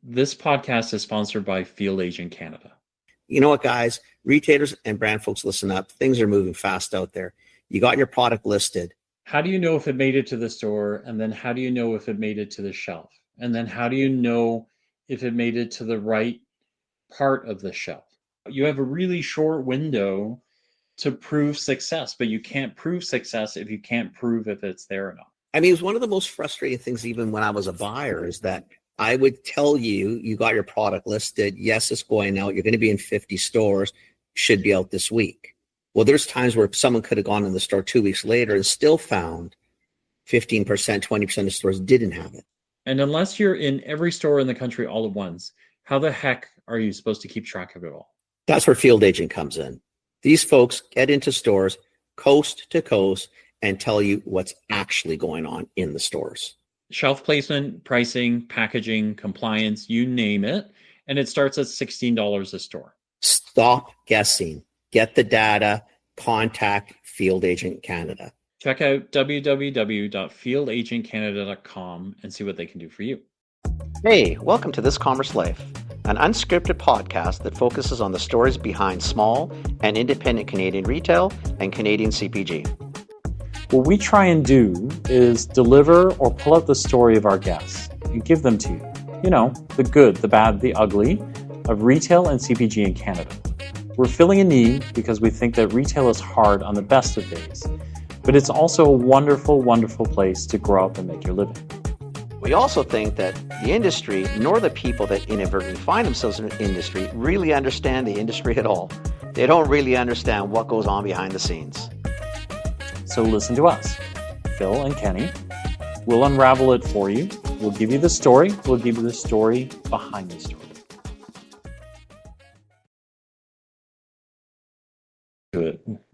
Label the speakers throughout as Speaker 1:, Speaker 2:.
Speaker 1: This podcast is sponsored by Field Agent Canada.
Speaker 2: You know what, guys? Retailers and brand folks, listen up. Things are moving fast out there. You got your product listed.
Speaker 1: How do you know if it made it to the store? And then how do you know if it made it to the shelf? And then how do you know if it made it to the right part of the shelf? You have a really short window to prove success, but you can't prove success if you can't prove if it's there or not.
Speaker 2: I mean, it was one of the most frustrating things, even when I was a buyer, is that I would tell you, you got your product listed. Yes, it's going out. You're going to be in 50 stores. Should be out this week. Well, there's times where someone could have gone in the store 2 weeks later and still found 15%, 20% of stores didn't have it.
Speaker 1: And unless you're in every store in the country all at once, how the heck are you supposed to keep track of it all?
Speaker 2: That's where Field Agent comes in. These folks get into stores coast to coast and tell you what's actually going on in the stores.
Speaker 1: Shelf placement, pricing, packaging, compliance, you name it. And it starts at $16 a store.
Speaker 2: Stop guessing. Get the data. Contact Field Agent Canada.
Speaker 1: Check out www.fieldagentcanada.com and see what they can do for you.
Speaker 3: Hey, welcome to This Commerce Life, an unscripted podcast that focuses on the stories behind small and independent Canadian retail and Canadian CPG.
Speaker 1: What we try and do is deliver or pull out the story of our guests and give them to you. You know, the good, the bad, the ugly of retail and CPG in Canada. We're filling a need because we think that retail is hard on the best of days, but it's also a wonderful, wonderful place to grow up and make your living.
Speaker 3: We also think that the industry, nor the people that inadvertently find themselves in the industry, really understand the industry at all. They don't really understand what goes on behind the scenes.
Speaker 1: So listen to us, Phil and Kenny. We'll unravel it for you. We'll give you the story. We'll give you the story behind the story.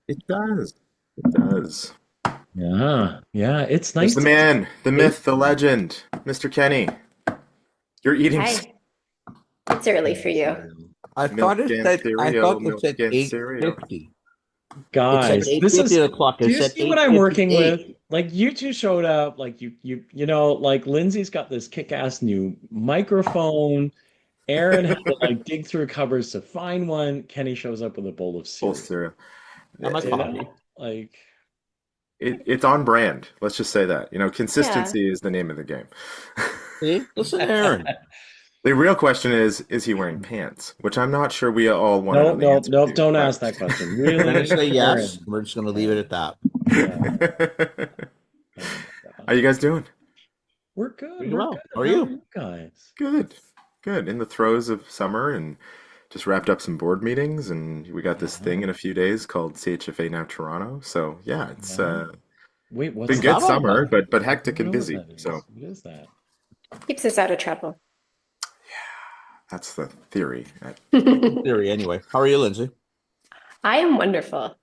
Speaker 1: It
Speaker 4: does. It does.
Speaker 1: Yeah. It's nice.
Speaker 4: There's the man, the myth, the legend, Mr. Kenny. You're eating.
Speaker 5: Hi. It's early for you.
Speaker 6: I thought it said 8:50.
Speaker 1: Guys,
Speaker 6: this is o'clock.
Speaker 1: Do you see what I'm working with? Like, you two showed up. Like, you know, like Lynsey's got this kick-ass new microphone. Aaron had to like dig through cupboards to find one. Kenny shows up with a bowl of cereal.
Speaker 4: It's on brand. Let's just say that. You know, consistency is the name of the game.
Speaker 6: See? Listen, Aaron.
Speaker 4: The real question is he wearing pants? Which I'm not sure we all want to know.
Speaker 1: No, don't ask that question. Really?
Speaker 6: I'm going to say yes. We're just going to leave it at that.
Speaker 4: Yeah. How you guys doing?
Speaker 1: We're good.
Speaker 6: Well, how are you
Speaker 1: guys?
Speaker 4: Good. In the throes of summer and just wrapped up some board meetings, and we got this thing in a few days called CHFA Now Toronto. So yeah, it's
Speaker 1: Wait, what's
Speaker 4: been good summer, but hectic and busy. So
Speaker 1: what is that?
Speaker 5: Keeps us out of trouble.
Speaker 4: That's the theory.
Speaker 6: Theory, anyway. How are you, Lynsey?
Speaker 5: I am wonderful.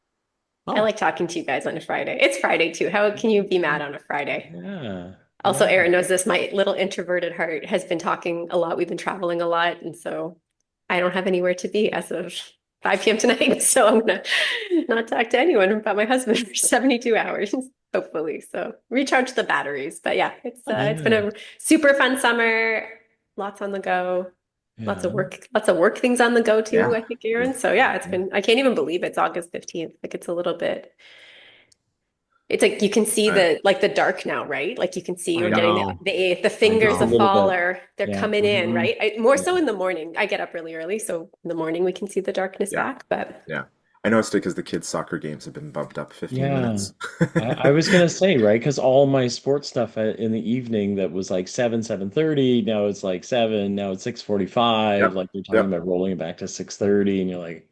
Speaker 5: I like talking to you guys on a Friday. It's Friday too. How can you be mad on a Friday?
Speaker 1: Yeah.
Speaker 5: Also, Aaron knows this. My little introverted heart has been talking a lot. We've been traveling a lot. And so I don't have anywhere to be as of 5 p.m. tonight. So I'm going to not talk to anyone about my husband for 72 hours, hopefully. So recharge the batteries. But yeah, it's been a super fun summer. Lots on the go. Yeah. Lots of work things on the go too, I think, Aaron. So yeah, it's been, I can't even believe it's August 15th. Like, it's a little bit, it's like you can see the dark now, right? Like you can see you're getting the fingers of fall they're coming in, right? More so in the morning. I get up really early, so in the morning we can see the darkness back. But
Speaker 4: I noticed it because the kids' soccer games have been bumped up 15 minutes.
Speaker 1: I was gonna say, right, because all my sports stuff in the evening that was like 7:30, now it's like 7, now it's 6:45. Like you're talking about rolling it back to 6:30, and you're like,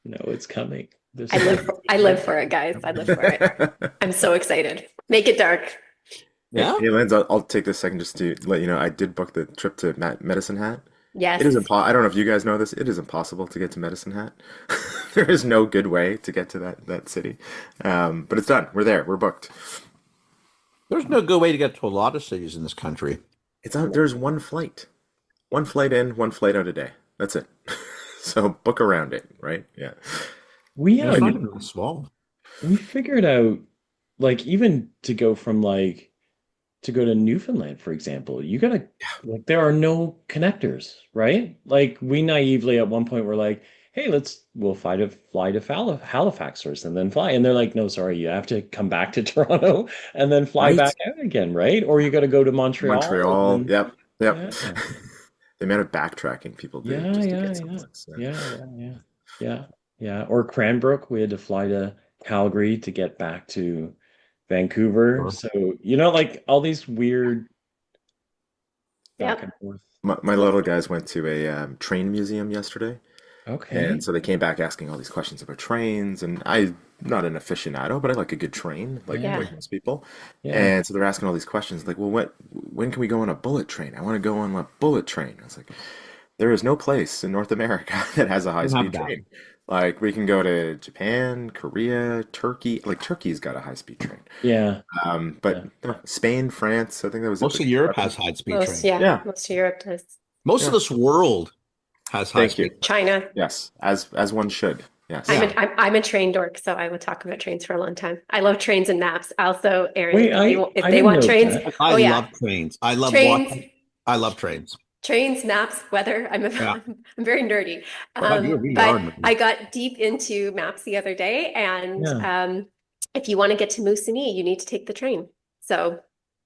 Speaker 1: it's coming.
Speaker 5: I live for it, guys. I live for it. I'm so excited. Make it dark.
Speaker 4: Yeah. Hey, Lynn, I'll take this second just to let you know I did book the trip to Medicine Hat.
Speaker 5: Yes.
Speaker 4: It is I don't know if you guys know this. It is impossible to get to Medicine Hat. There is no good way to get to that city. But it's done. We're there. We're booked.
Speaker 6: There's no good way to get to a lot of cities in this country.
Speaker 4: There's one flight. One flight in, one flight out a day. That's it. So book around it, right? Yeah.
Speaker 1: We
Speaker 6: small.
Speaker 1: We figured out, like, even to go from like
Speaker 7: to go to Newfoundland, for example, you gotta like there are no connectors, right? Like we naively at one point were like, hey, we'll fly to Halifax first and then fly. And they're like, no, sorry, you have to come back to Toronto and then fly
Speaker 4: Right?
Speaker 7: back out again, right? Or you gotta go to Montreal and
Speaker 4: Montreal.
Speaker 7: then
Speaker 4: Yep. Yep.
Speaker 7: yeah.
Speaker 4: The amount of backtracking people do
Speaker 7: Yeah,
Speaker 4: just to
Speaker 7: yeah,
Speaker 4: get
Speaker 7: yeah.
Speaker 4: someplace. Yeah.
Speaker 7: Yeah. Yeah. Or Cranbrook, we had to fly to Calgary to get back to Vancouver.
Speaker 6: Sure.
Speaker 7: So, like all these weird back
Speaker 5: Yep.
Speaker 7: and forth.
Speaker 4: My little guys went to a train museum yesterday.
Speaker 7: Okay.
Speaker 4: And so they came back asking all these questions about trains, and I'm not an aficionado, but I like a good train, like
Speaker 7: Yeah.
Speaker 4: like most people.
Speaker 7: Yeah.
Speaker 4: And so they're asking all these questions, like, well, when can we go on a bullet train? I want to go on a bullet train. I was like, there is no place in North America that has a
Speaker 6: Don't have
Speaker 4: high-speed
Speaker 6: that.
Speaker 4: train. Like we can go to Japan, Korea, Turkey. Like Turkey's got a high-speed train.
Speaker 7: Yeah.
Speaker 4: But Spain, France, I think that was
Speaker 6: Most
Speaker 4: it.
Speaker 6: of Europe has high-speed
Speaker 5: Most,
Speaker 6: trains.
Speaker 5: yeah,
Speaker 4: Yeah.
Speaker 5: most of Europe does.
Speaker 6: Most
Speaker 4: Yeah.
Speaker 6: of this world has
Speaker 4: Thank you.
Speaker 6: high-speed.
Speaker 5: China.
Speaker 4: Yes, as one should. Yes.
Speaker 5: I'm
Speaker 6: Yeah.
Speaker 5: I'm a train dork, so I would talk about trains for a long time. I love trains and maps. Also, Aaron,
Speaker 7: Wait,
Speaker 5: if
Speaker 7: I
Speaker 5: they
Speaker 7: didn't
Speaker 5: want
Speaker 7: know
Speaker 5: trains,
Speaker 7: that.
Speaker 6: I
Speaker 5: oh yeah,
Speaker 6: love trains. I love
Speaker 5: trains,
Speaker 6: walking. I love trains.
Speaker 5: trains, maps, weather.
Speaker 6: Yeah.
Speaker 5: I'm very nerdy.
Speaker 6: God, you really
Speaker 5: But
Speaker 6: are nerdy.
Speaker 5: I got deep into maps the other day, and
Speaker 7: Yeah.
Speaker 5: if you want to get to Moosonee, you need to take the train. So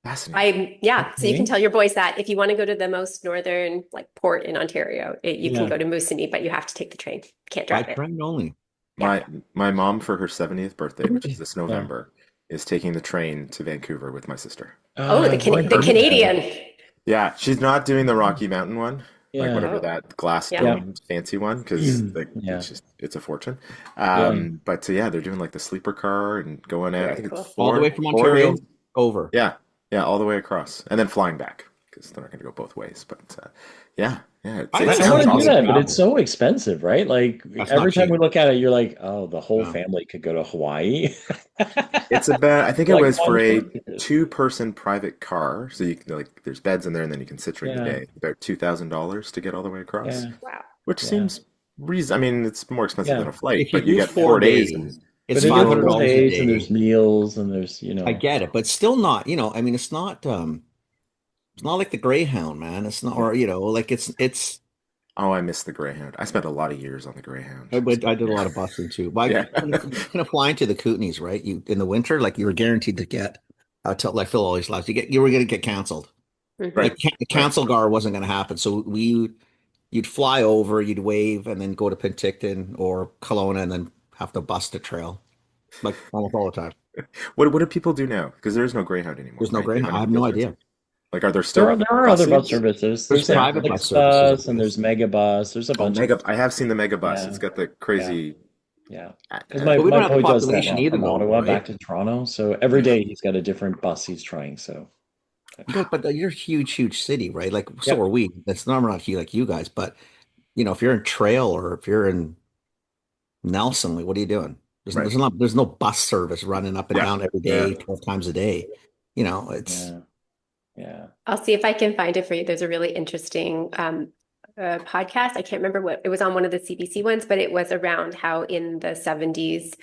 Speaker 4: Fascinating.
Speaker 5: so you can
Speaker 7: Okay.
Speaker 5: tell your boys that if you want to go to the most northern port in Ontario, you can
Speaker 7: Yeah.
Speaker 5: go to Moosonee, but you have to take the train. Can't
Speaker 6: By
Speaker 5: drive it.
Speaker 6: train only.
Speaker 4: My mom for her 70th birthday, which is this
Speaker 7: Yeah.
Speaker 4: November, is taking the train to Vancouver with my sister.
Speaker 5: Oh, the
Speaker 7: I've heard that.
Speaker 5: Canadian.
Speaker 4: Yeah, she's not doing the Rocky Mountain one, like
Speaker 7: Yeah.
Speaker 4: whatever
Speaker 5: Oh,
Speaker 4: that glass
Speaker 5: yeah.
Speaker 4: domed fancy one, because like
Speaker 7: Yeah.
Speaker 4: it's a fortune.
Speaker 7: Yeah.
Speaker 4: But yeah, they're doing like the sleeper car and going out. I
Speaker 5: Very
Speaker 4: think
Speaker 5: cool.
Speaker 4: it's
Speaker 6: All the way from
Speaker 4: 4
Speaker 6: Ontario
Speaker 4: days.
Speaker 6: over.
Speaker 4: Yeah, yeah, all the way across, and then flying back because they're not going to go both ways. But yeah,
Speaker 6: I
Speaker 4: it
Speaker 7: I
Speaker 6: think
Speaker 7: want
Speaker 6: sounds
Speaker 7: to do
Speaker 6: awesome.
Speaker 7: that, but
Speaker 6: Travel.
Speaker 7: it's so expensive, right? Like
Speaker 6: That's
Speaker 7: every
Speaker 6: not
Speaker 7: time
Speaker 6: cheap.
Speaker 7: we look at it, you're like, oh, the whole
Speaker 6: No.
Speaker 7: family could go to Hawaii.
Speaker 4: It's about, I think it
Speaker 7: Like
Speaker 4: was for
Speaker 7: one
Speaker 4: a
Speaker 7: ticket.
Speaker 4: 2-person private car, so you can like there's beds in there, and then you can sit during the
Speaker 7: Yeah.
Speaker 4: day. About $2,000 to get all the way across,
Speaker 7: Yeah.
Speaker 5: Wow.
Speaker 4: which
Speaker 7: Yeah.
Speaker 4: seems reason. I mean, it's more expensive than
Speaker 7: Yeah.
Speaker 4: a flight,
Speaker 6: If you
Speaker 4: but you
Speaker 6: do
Speaker 4: get
Speaker 6: 4
Speaker 4: 4 days.
Speaker 6: days,
Speaker 4: And
Speaker 6: it's
Speaker 7: But it is 4
Speaker 6: $500 a
Speaker 7: days and there's
Speaker 6: day.
Speaker 7: meals and there's,
Speaker 6: I get it, but still not, I mean, it's not like the Greyhound, man. It's not, or like it's
Speaker 4: oh, I miss the Greyhound. I spent a lot of years on the Greyhound.
Speaker 6: I did a lot of busing too. But
Speaker 4: Yeah.
Speaker 6: kind of flying to the Kootenays, right? You in the winter, like you were guaranteed to get. I tell like Phil always laughs. You were going to get canceled.
Speaker 5: Mhm.
Speaker 4: Right.
Speaker 6: Like the cancel gar wasn't going to happen. So you'd fly over, you'd wave, and then go to Penticton or Kelowna, and then have to bust a trail, like almost all the time.
Speaker 4: What do people do now? Because there is no Greyhound anymore,
Speaker 6: There's no
Speaker 4: right?
Speaker 6: Greyhound. I have no idea.
Speaker 4: Like, are there
Speaker 7: There
Speaker 4: still
Speaker 7: are other bus
Speaker 4: buses?
Speaker 7: services.
Speaker 6: There's
Speaker 7: There's
Speaker 6: private bus
Speaker 7: Flixbus
Speaker 6: services.
Speaker 7: and there's Megabus. There's a
Speaker 4: Oh,
Speaker 7: bunch of
Speaker 4: mega! I have seen the mega bus.
Speaker 7: Yeah.
Speaker 4: It's got the crazy.
Speaker 7: yeah.
Speaker 4: uh,
Speaker 7: Because
Speaker 4: uh,
Speaker 7: my
Speaker 6: But we don't have the
Speaker 7: boy does that
Speaker 6: population
Speaker 7: now
Speaker 6: either,
Speaker 7: from
Speaker 6: though,
Speaker 7: Ottawa
Speaker 6: right?
Speaker 7: back to Toronto. So every day he's got a different bus he's trying. So
Speaker 6: But you're a huge city, right? Like so
Speaker 7: Yep.
Speaker 6: are we. That's not we're not huge like you guys, but if you're in Trail or if you're in Nelson, like what are you doing?
Speaker 4: Right.
Speaker 6: There's no bus service running up and
Speaker 4: Yeah.
Speaker 6: down every day, 12 times a day. It's
Speaker 7: yeah.
Speaker 5: I'll see if I can find it for you. There's a really interesting podcast. I can't remember what it was on, one of the CBC ones, but it was around how in the 70s,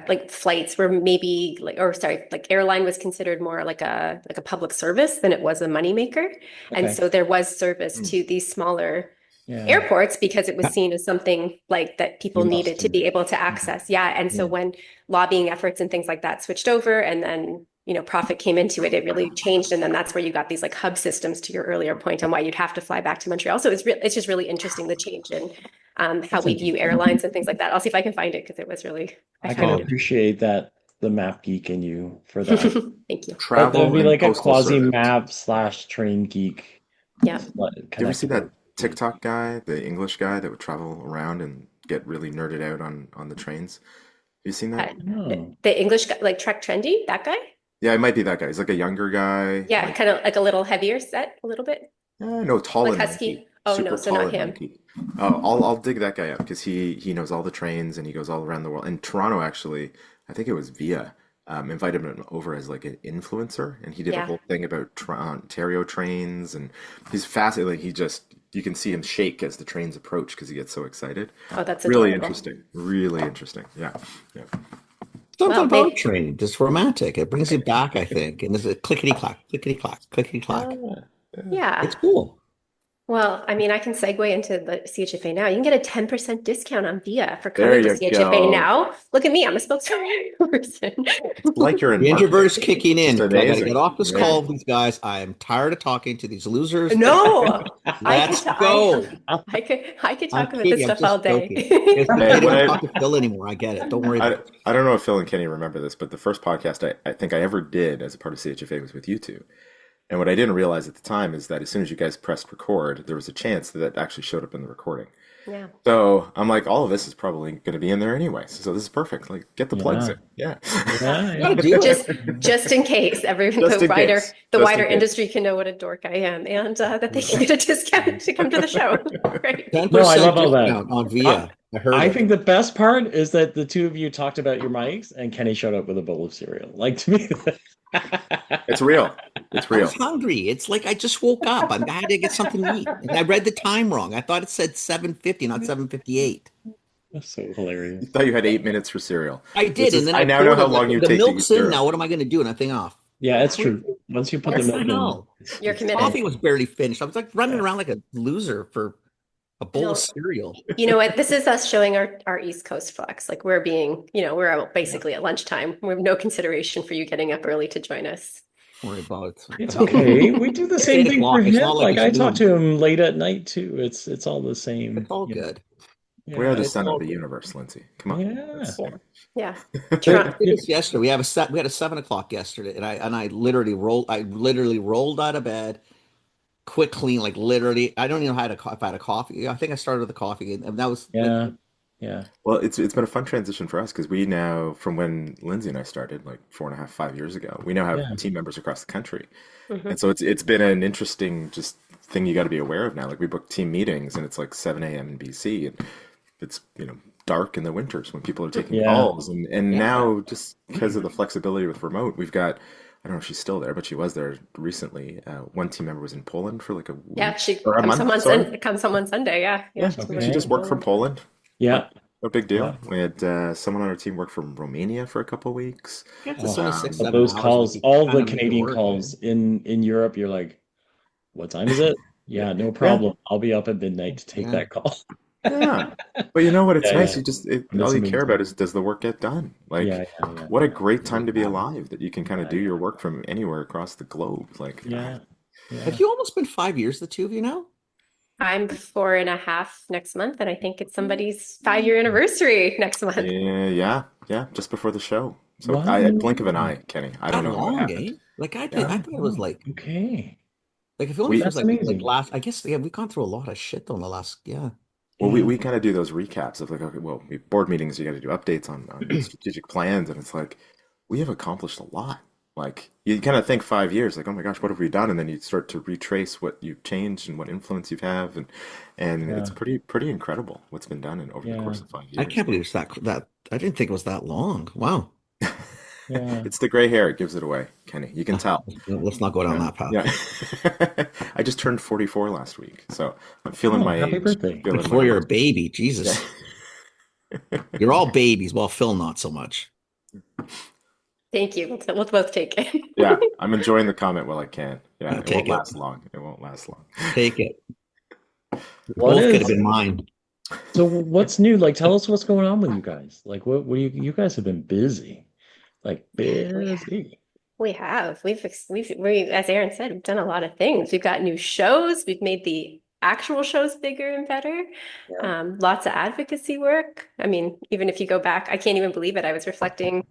Speaker 5: like flights were maybe like airline was considered more like a public service than it was a moneymaker. And
Speaker 7: Okay.
Speaker 5: so there was service to these smaller
Speaker 7: Yeah.
Speaker 5: airports because it was seen as something like that people
Speaker 7: You
Speaker 5: needed
Speaker 7: must
Speaker 5: to
Speaker 7: do.
Speaker 5: be able to access. Yeah. And so
Speaker 7: Yeah.
Speaker 5: when lobbying efforts and things like that switched over and then, profit came into it, it really changed. And then that's where you got these like hub systems, to your earlier point on why you'd have to fly back to Montreal. So it's just really interesting, the change in how
Speaker 7: That's
Speaker 5: we view
Speaker 7: interesting.
Speaker 5: airlines and things like that. I'll see if I can find it because it was really,
Speaker 7: I
Speaker 5: found
Speaker 7: can
Speaker 5: it.
Speaker 7: appreciate that, the map geek in you for that.
Speaker 5: Thank you.
Speaker 7: That
Speaker 4: Travel
Speaker 7: would be
Speaker 4: and
Speaker 7: like a
Speaker 4: postal
Speaker 7: quasi
Speaker 4: service.
Speaker 7: map / train geek.
Speaker 5: Yeah.
Speaker 4: Did you ever see that TikTok guy, the English guy that would travel around and get really nerded out on the trains? Have you seen that?
Speaker 7: No.
Speaker 5: The English guy, like Trek Trendy, that guy?
Speaker 4: Yeah, it might be that guy. He's like a younger guy.
Speaker 5: Yeah,
Speaker 4: Like,
Speaker 5: kind of like a little heavier set, a little bit.
Speaker 4: no, tall
Speaker 5: Like
Speaker 4: and
Speaker 5: husky?
Speaker 4: lanky.
Speaker 5: Oh,
Speaker 4: Super
Speaker 5: no, so
Speaker 4: tall
Speaker 5: not
Speaker 4: and
Speaker 5: him.
Speaker 4: lanky. Oh, I'll dig that guy up because he knows all the trains and he goes all around the world. And Toronto, actually, I think it was Via, invited him over as like an influencer, and he did a
Speaker 5: Yeah.
Speaker 4: whole thing about Ontario trains, and he's fascinating. You can see him shake as the trains approach because he gets so excited.
Speaker 5: Oh, that's
Speaker 4: Really
Speaker 5: adorable.
Speaker 4: interesting. Really interesting. Yeah. Yeah.
Speaker 6: Something
Speaker 5: Well,
Speaker 6: about a train, just romantic. It brings you back, I think. And there's a clickety clack, clickety clack, clickety clack.
Speaker 5: yeah.
Speaker 6: It's cool.
Speaker 5: Well, I mean, I can segue into the CHFA Now. You can get a 10% discount on Via for
Speaker 4: There
Speaker 5: coming to
Speaker 4: you
Speaker 5: CHFA
Speaker 4: go.
Speaker 5: Now. Look at me, I'm a spokesperson.
Speaker 4: It's like you're in
Speaker 6: The introvert
Speaker 4: marketing.
Speaker 6: is kicking in.
Speaker 4: Just
Speaker 6: I gotta
Speaker 4: amazing.
Speaker 6: get off this
Speaker 4: Yeah.
Speaker 6: call with these guys. I am tired of talking to these losers.
Speaker 5: No,
Speaker 6: Let's go.
Speaker 5: I could
Speaker 6: I'm
Speaker 5: talk about
Speaker 6: kidding.
Speaker 5: this
Speaker 6: I'm
Speaker 5: stuff all
Speaker 6: just
Speaker 5: day.
Speaker 6: joking. It's okay.
Speaker 4: Hey,
Speaker 6: They
Speaker 4: when
Speaker 6: don't
Speaker 4: I-
Speaker 6: talk to Phil anymore. I get it. Don't worry about it.
Speaker 4: I don't know if Phil and Kenny remember this, but the first podcast I think I ever did as a part of CHFA was with you two. And what I didn't realize at the time is that as soon as you guys pressed record, there was a chance that it actually showed up in the recording.
Speaker 5: Yeah.
Speaker 4: So I'm like, all of this is probably going to be in there anyway. So this is perfect. Like, get the plugs in. Yeah.
Speaker 6: Gotta do it.
Speaker 5: Just in case
Speaker 4: Just in case.
Speaker 5: the
Speaker 4: Just
Speaker 5: wider
Speaker 4: in case.
Speaker 5: industry can know what a dork I am and that they can get a discount to come to the show. Right.
Speaker 6: 10%
Speaker 7: No, I love all that.
Speaker 6: discount on Via. I heard
Speaker 7: I
Speaker 6: it.
Speaker 7: think the best part is that the two of you talked about your mics and Kenny showed up with a bowl of cereal. Like, to me,
Speaker 4: It's real. It's
Speaker 6: I
Speaker 4: real.
Speaker 6: was hungry. It's like I just woke up. I had to get something to eat. And I read the time wrong. I thought it said 7:50, not 7:58.
Speaker 7: That's so hilarious.
Speaker 4: You thought you had 8 minutes for cereal.
Speaker 6: I did, and then
Speaker 4: I now know
Speaker 6: poured
Speaker 4: how
Speaker 6: it.
Speaker 4: long you
Speaker 6: The
Speaker 4: take to eat
Speaker 6: milk's in
Speaker 4: cereal.
Speaker 6: now. What am I going to do? And I think, oh,
Speaker 7: Yeah, it's true. Once you put
Speaker 6: what
Speaker 7: the
Speaker 6: the
Speaker 7: milk in,
Speaker 6: hell?
Speaker 5: You're committed.
Speaker 6: Coffee was barely finished. I was like running around like a loser for a bowl
Speaker 5: No.
Speaker 6: of cereal.
Speaker 5: You know what? This is us showing our East Coast flex. Like we're being, we're out basically at lunchtime. We have no consideration for you getting up early to join us.
Speaker 6: Don't worry about it.
Speaker 7: it's okay. We do the
Speaker 6: It's
Speaker 7: same
Speaker 6: 8
Speaker 7: thing
Speaker 6: o'clock.
Speaker 7: for
Speaker 6: It's
Speaker 7: him.
Speaker 6: not like
Speaker 7: Like, I
Speaker 6: it's
Speaker 7: talk
Speaker 6: noon.
Speaker 7: to him late at night too. It's all the same.
Speaker 6: It's all
Speaker 7: you know.
Speaker 6: good.
Speaker 7: Yeah,
Speaker 4: We are the
Speaker 6: it's
Speaker 4: sun
Speaker 6: all
Speaker 4: of the
Speaker 6: good.
Speaker 4: universe, Lynsey. Come on.
Speaker 7: Yeah.
Speaker 4: That's-
Speaker 5: Yeah.
Speaker 6: I
Speaker 5: Toronto,
Speaker 6: did this yesterday. We had a 7 o'clock yesterday, and I literally rolled out of bed, quick clean, like literally. I don't even know if I had a coffee. I think I started with the coffee, and that was
Speaker 7: Yeah. Yeah.
Speaker 4: Well, it's been a fun transition for us because we now, from when Lynsey and I started, like 4.5, 5 years ago, we now have
Speaker 7: Yeah.
Speaker 4: team members across the country.
Speaker 5: Mhm.
Speaker 4: And so it's been an interesting just thing you got to be aware of now. Like we book team meetings and it's like 7 a.m. in BC and it's dark in the winters when people are taking
Speaker 7: Yeah.
Speaker 4: calls. And now just because of the flexibility with remote, we've got, I don't know if she's still there, but she was there recently. One team member was in Poland for like a week
Speaker 5: yeah, she
Speaker 4: or a
Speaker 5: comes
Speaker 4: month.
Speaker 5: on Sunday. Yeah.
Speaker 4: Yeah,
Speaker 7: Okay.
Speaker 4: she just worked from Poland.
Speaker 7: Yeah.
Speaker 4: No big deal.
Speaker 7: Yeah.
Speaker 4: We had someone on our team work from Romania for a couple of weeks.
Speaker 6: it's only 6,
Speaker 7: But
Speaker 6: 7
Speaker 7: those
Speaker 6: hours,
Speaker 7: calls,
Speaker 6: but you
Speaker 7: all
Speaker 6: kind
Speaker 7: the
Speaker 6: of make it
Speaker 7: Canadian
Speaker 6: work,
Speaker 7: calls
Speaker 6: right?
Speaker 7: in Europe, you're like, what time is it? Yeah, no problem. I'll be up at midnight to take
Speaker 6: Yeah.
Speaker 7: that call.
Speaker 4: Yeah, but you know what? It's
Speaker 7: Yeah,
Speaker 4: nice.
Speaker 7: yeah.
Speaker 4: You just
Speaker 7: That's
Speaker 4: all you care
Speaker 7: amazing.
Speaker 4: about is does the work get done? Like,
Speaker 7: Yeah, yeah.
Speaker 4: what a great time to be alive that you can kind of do your work from anywhere across the globe. Like,
Speaker 7: Yeah. Yeah.
Speaker 6: Have you almost been 5 years, the two of you now?
Speaker 5: I'm 4.5 next month, and I think it's somebody's 5-year anniversary next month.
Speaker 4: yeah, just before the show. So
Speaker 7: Wow.
Speaker 4: I blink of an eye, Kenny. I don't
Speaker 6: Not
Speaker 4: know what
Speaker 6: long,
Speaker 4: happened.
Speaker 6: eh? Like I
Speaker 4: Yeah.
Speaker 6: thought it was like
Speaker 7: Okay.
Speaker 6: it only feels
Speaker 7: That's
Speaker 6: like
Speaker 7: amazing.
Speaker 6: last. I guess we've gone through a lot of shit on the last. Yeah.
Speaker 4: Well, we kind of do those recaps of like, okay, well, board meetings, you got to do updates on strategic plans, and it's like we have accomplished a lot. Like you kind of think 5 years, like, oh my gosh, what have we done? And then you start to retrace what you've changed and what influence you've have, and it's pretty incredible what's been done over the course of 5 years.
Speaker 6: I can't believe it's that. I didn't think it was that long. Wow.
Speaker 7: Yeah.
Speaker 4: It's the gray hair, it gives it away, Kenny. You can tell.
Speaker 6: Let's not go down that path.
Speaker 4: Yeah. I just turned 44 last week, so I'm feeling my
Speaker 7: happy
Speaker 4: age.
Speaker 7: birthday.
Speaker 4: feeling
Speaker 6: Before
Speaker 4: my
Speaker 6: you're a
Speaker 4: age.
Speaker 6: baby, Jesus. You're all babies. Well, Phil, not so much.
Speaker 5: Thank you. We'll both take it.
Speaker 4: Yeah, I'm enjoying the comment while I can. Yeah,
Speaker 6: Yeah,
Speaker 4: it
Speaker 6: take
Speaker 4: won't
Speaker 6: it.
Speaker 4: last long. It won't last long.
Speaker 6: Take it.
Speaker 7: What
Speaker 6: Both could
Speaker 7: is-
Speaker 6: have been mine.
Speaker 7: So what's new? Like, tell us what's going on with you guys. Like, what you guys have been busy, like busy.
Speaker 5: We have. We, as Aaron said, we've done a lot of things. We've got new shows. We've made the actual shows bigger and better. Lots of advocacy work. I mean, even if you go back, I can't even believe it. I was reflecting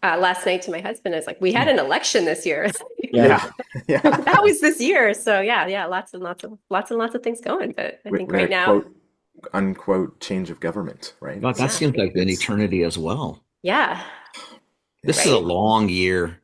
Speaker 5: last night to my husband. I was like, we had an election this year.
Speaker 7: Yeah.
Speaker 4: Yeah.
Speaker 5: That was this year. So yeah, lots and lots of things going. But I think
Speaker 4: We had
Speaker 5: right
Speaker 4: a
Speaker 5: now,
Speaker 4: quote, unquote, change of government, right?
Speaker 6: God, that
Speaker 5: Yeah.
Speaker 6: seems like an eternity as well.
Speaker 5: yeah,
Speaker 6: This is a
Speaker 5: Right.
Speaker 6: long year.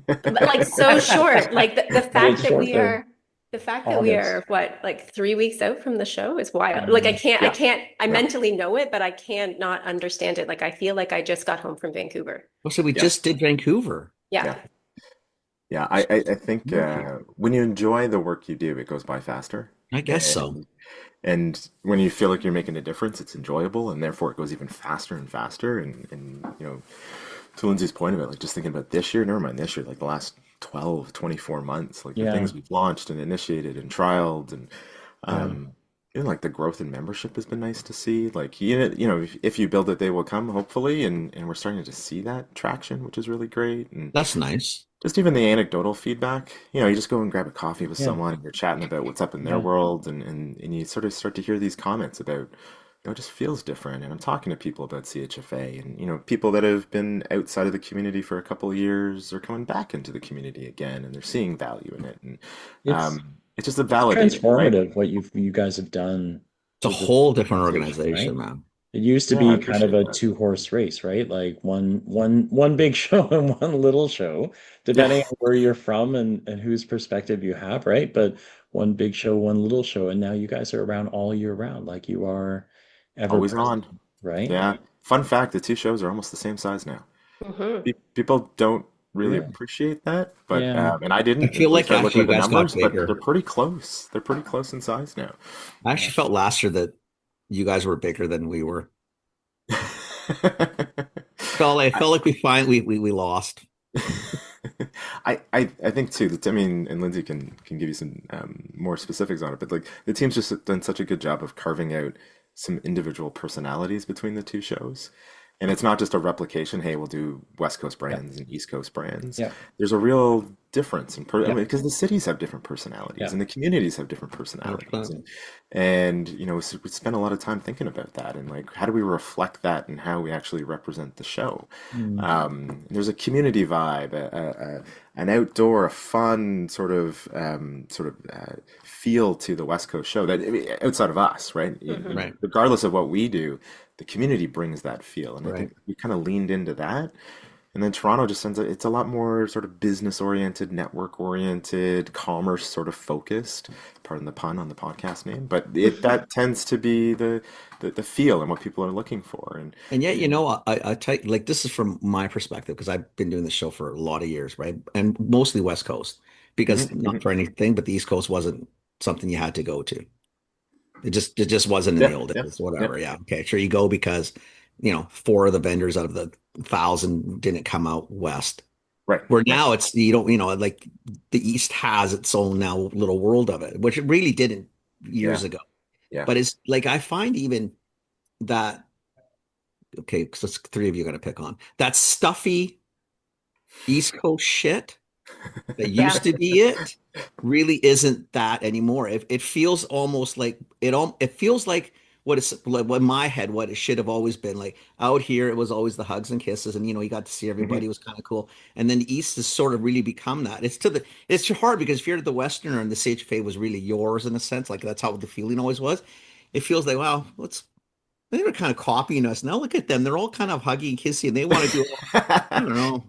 Speaker 5: but like so short. Like the fact that
Speaker 7: short
Speaker 5: we
Speaker 7: there.
Speaker 5: are. The fact that we
Speaker 7: August.
Speaker 5: are like 3 weeks out from the show is wild. Like I mentally know it, but I can't not understand it. Like I feel like I just got home from Vancouver.
Speaker 6: Well, so we
Speaker 4: Yeah.
Speaker 6: just did Vancouver.
Speaker 5: Yeah.
Speaker 4: Yeah, I think when you enjoy the work you do, it goes by faster.
Speaker 6: I guess so.
Speaker 4: And when you feel like you're making a difference, it's enjoyable, and therefore it goes even faster and faster. And to Lindsay's point of it, like just thinking about this year, never mind this year, like the last 12, 24 months, like the
Speaker 7: Yeah.
Speaker 4: things we've launched and initiated and trialed, and
Speaker 7: Yeah.
Speaker 4: even like the growth in membership has been nice to see. Like if you build it, they will come, hopefully, and we're starting to see that traction, which is really great. And
Speaker 6: That's nice.
Speaker 4: just even the anecdotal feedback, you just go and grab a coffee with
Speaker 7: Yeah.
Speaker 4: someone and you're chatting about what's up in their
Speaker 7: Yeah.
Speaker 4: world, and you sort of start to hear these comments about, it just feels different. And I'm talking to people about CHFA, and people that have been outside of the community for a couple of years are coming back into the community again, and they're seeing value in it. And
Speaker 7: It's
Speaker 4: it's just a validating, right?
Speaker 7: transformative what you guys have done
Speaker 6: It's a
Speaker 7: with this
Speaker 6: whole different
Speaker 7: organization,
Speaker 6: organization,
Speaker 7: right?
Speaker 6: man.
Speaker 7: It used to
Speaker 4: Yeah, I
Speaker 7: be kind of
Speaker 4: appreciate
Speaker 7: a
Speaker 4: that.
Speaker 7: two-horse race, right? Like one big show and one little show,
Speaker 4: Yeah,
Speaker 7: depending on where you're from and whose perspective you have, right? But one big show, one little show, and now you guys are around all year round, like you are ever
Speaker 4: always
Speaker 7: present,
Speaker 4: on.
Speaker 7: right?
Speaker 4: Yeah. Fun fact, the two shows are almost the same size now.
Speaker 5: Hmm.
Speaker 4: People don't really
Speaker 7: Really?
Speaker 4: appreciate that, but
Speaker 7: Yeah.
Speaker 4: and I
Speaker 6: I
Speaker 4: didn't
Speaker 6: feel
Speaker 4: until we
Speaker 6: like
Speaker 4: started
Speaker 6: actually
Speaker 4: looking
Speaker 6: you
Speaker 4: at the
Speaker 6: guys got
Speaker 4: numbers, but they're
Speaker 6: bigger.
Speaker 4: pretty close. They're pretty close in size now.
Speaker 6: I
Speaker 7: Yeah.
Speaker 6: actually felt last year that you guys were bigger than we were. Felt like we lost.
Speaker 4: I think too that, I mean, and Lindsay can give you some more specifics on it, but like the team's just done such a good job of carving out some individual personalities between the two shows. And it's not just a replication, hey, we'll do West Coast
Speaker 7: Yeah.
Speaker 4: brands and East Coast brands.
Speaker 7: Yeah.
Speaker 4: There's a real difference I
Speaker 7: Yeah.
Speaker 4: mean, because the cities have different personalities
Speaker 7: Yeah.
Speaker 4: and the communities have different personalities.
Speaker 6: 100%.
Speaker 4: And so we spent a lot of time thinking about that, and like, how do we reflect that in how we actually represent the show?
Speaker 7: Mm.
Speaker 4: There's a community vibe, an outdoor, a fun feel to the West Coast show that, I mean, outside of us, right?
Speaker 5: Hmm.
Speaker 6: Right.
Speaker 4: Regardless of what we do, the community brings that feel, and I
Speaker 6: Right.
Speaker 4: think we kind of leaned into that. And then Toronto just sends it's a lot more sort of business oriented, network oriented, commerce sort of focused. Pardon the pun on the podcast name, but that tends to be the feel and what people are looking for.
Speaker 6: And yet, I tell you, like this is from my perspective because I've been doing this show for a lot of years, right? And mostly West Coast because
Speaker 4: Mhm,
Speaker 6: not
Speaker 4: mhm.
Speaker 6: for anything, but the East Coast wasn't something you had to go to. It just wasn't in the
Speaker 4: Yeah,
Speaker 6: old
Speaker 4: yeah,
Speaker 6: days,
Speaker 4: yeah,
Speaker 6: whatever. Yeah. Okay. Sure. You go because, four of the vendors out of the 1,000 didn't come out west.
Speaker 4: right,
Speaker 6: Where
Speaker 4: right,
Speaker 6: now it's, like the East has its own now little world of it, which it really didn't
Speaker 4: yeah,
Speaker 6: years ago.
Speaker 4: yeah.
Speaker 6: But it's like I find even that, okay, because it's three of you got to pick on that stuffy East Coast shit that
Speaker 5: Yeah.
Speaker 6: used to be it really isn't that anymore. It feels almost like it feels like what in my head what it should have always been like out here. It was always the hugs and kisses, and you got to see everybody.
Speaker 4: Mhm.
Speaker 6: It was kind of cool. And then the East has sort of really become that. It's hard because if you're the Westerner and the CHFA was really yours in a sense, like that's how the feeling always was. It feels like, wow, they were kind of copying us. Now look at them. They're all kind of huggy and kissy, and they want to do, I don't know.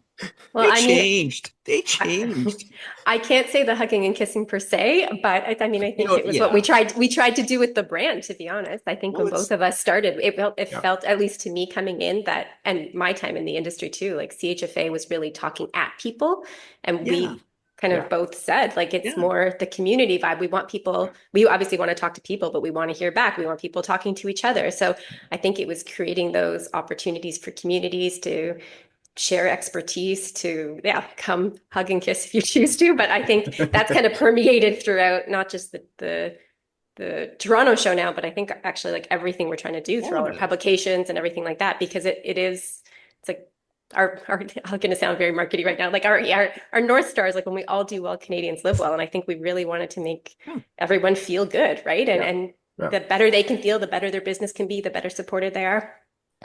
Speaker 5: Well,
Speaker 6: They
Speaker 5: I mean,
Speaker 6: changed. They
Speaker 5: I,
Speaker 6: changed.
Speaker 5: I can't say the hugging and kissing per se, but I mean, I think it was what we
Speaker 6: Yeah.
Speaker 5: tried to do with the brand, to be honest. I think
Speaker 6: Well,
Speaker 5: when both of us started, it
Speaker 4: Yeah,
Speaker 5: felt, at least to me coming in, that, and my time in the industry too, like CHFA was really talking at people. And
Speaker 6: yeah,
Speaker 5: we kind
Speaker 4: yeah,
Speaker 5: of both said, like, it's
Speaker 6: yeah.
Speaker 5: more the community vibe. We want people, we obviously want to talk to people, but we want to hear back. We want people talking to each other. So I think it was creating those opportunities for communities to share expertise, to come hug and kiss if you choose to. But I think that's kind of permeated throughout not just the Toronto show now, but I think actually like everything we're trying to do through
Speaker 6: All
Speaker 5: all
Speaker 6: of
Speaker 5: our
Speaker 6: it.
Speaker 5: publications and everything like that, because it's like our I'm going to sound very markety right now, like our North Star is like when we all do well, Canadians live well. And I think we really wanted to make
Speaker 6: Yeah.
Speaker 5: everyone feel good, right? And
Speaker 4: yeah,
Speaker 5: and
Speaker 4: yeah.
Speaker 5: the better they can feel, the better their business can be, the better supported they are,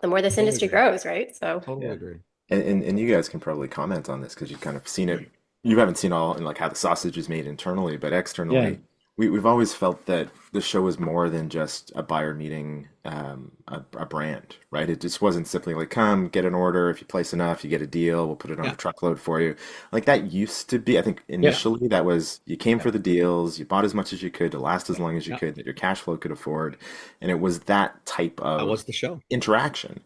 Speaker 5: the more this
Speaker 6: Totally
Speaker 5: industry
Speaker 6: agree.
Speaker 5: grows, right? So
Speaker 6: Totally
Speaker 4: Yeah.
Speaker 6: agree.
Speaker 4: And you guys can probably comment on this because you've kind of seen it. You haven't seen all in like how the sausage is made internally, but
Speaker 7: Yeah.
Speaker 4: externally, we've always felt that the show is more than just a buyer meeting a brand, right? It just wasn't simply like, come get an order. If you place enough, you get a deal. We'll put it on
Speaker 6: Yeah.
Speaker 4: a truckload for you. Like that used to be, I think
Speaker 7: Yeah.
Speaker 4: initially that was you came
Speaker 7: Yeah.
Speaker 4: for the deals, you bought as much as you could to last as long as you
Speaker 6: Yeah.
Speaker 4: could, that your cash flow could afford. And it was that type
Speaker 6: That was
Speaker 4: of
Speaker 6: the show.
Speaker 4: interaction.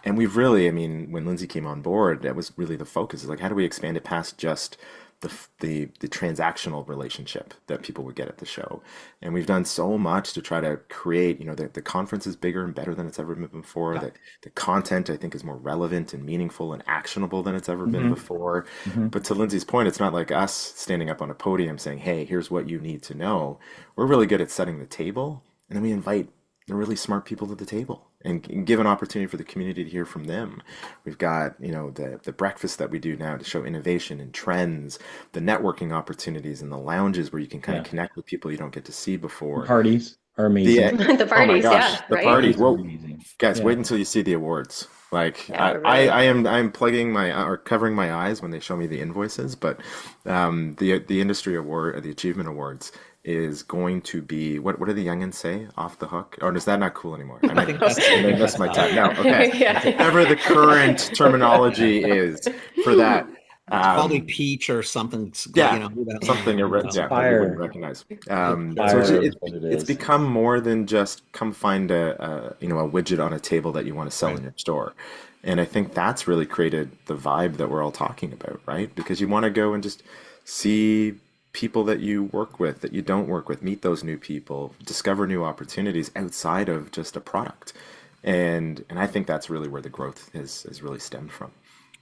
Speaker 4: And we've really, I mean, when Lynsey came on board, that was really the focus. Is like, how do we expand it past just the transactional relationship that people would get at the show. And we've done so much to try to create, the conference is bigger and better than it's ever been before. The content, I think, is more relevant and meaningful and actionable than it's ever been before. But to Lynsey's point, it's not like us standing up on a podium saying, hey, here's what you need to know. We're really good at setting the table, and then we invite the really smart people to the table and give an opportunity for the community to hear from them. We've got, the breakfast that we do now to show innovation and trends, the networking opportunities and the lounges where you can kind of connect with people you don't get to see before.
Speaker 7: The parties are amazing.
Speaker 5: The
Speaker 4: Oh my
Speaker 5: parties,
Speaker 4: gosh,
Speaker 5: yeah,
Speaker 4: the
Speaker 5: right?
Speaker 4: parties. Well,
Speaker 7: Amazing.
Speaker 4: guys,
Speaker 7: Yeah.
Speaker 4: wait until you see the awards. Like
Speaker 5: Yeah,
Speaker 4: I'm plugging or covering my eyes when they show me the invoices, but the industry award or the achievement awards is going to be what do the youngins say? Off the hook? Or is that not cool anymore?
Speaker 6: I think that's
Speaker 4: I missed my time. No, okay.
Speaker 5: Yeah.
Speaker 4: Whatever the current terminology is for that.
Speaker 6: probably peach or something.
Speaker 4: Yeah,
Speaker 6: Who the hell
Speaker 4: something
Speaker 6: knows?
Speaker 4: that we wouldn't recognize. So
Speaker 7: Fire
Speaker 4: it's,
Speaker 7: is what it
Speaker 4: it's
Speaker 7: is.
Speaker 4: become more than just come find a widget on a table that you want to sell in your store. And I think that's really created the vibe that we're all talking about, right? Because you want to go and just see people that you work with, that you don't work with, meet those new people, discover new opportunities outside of just a product. And I think that's really where the growth has really stemmed from.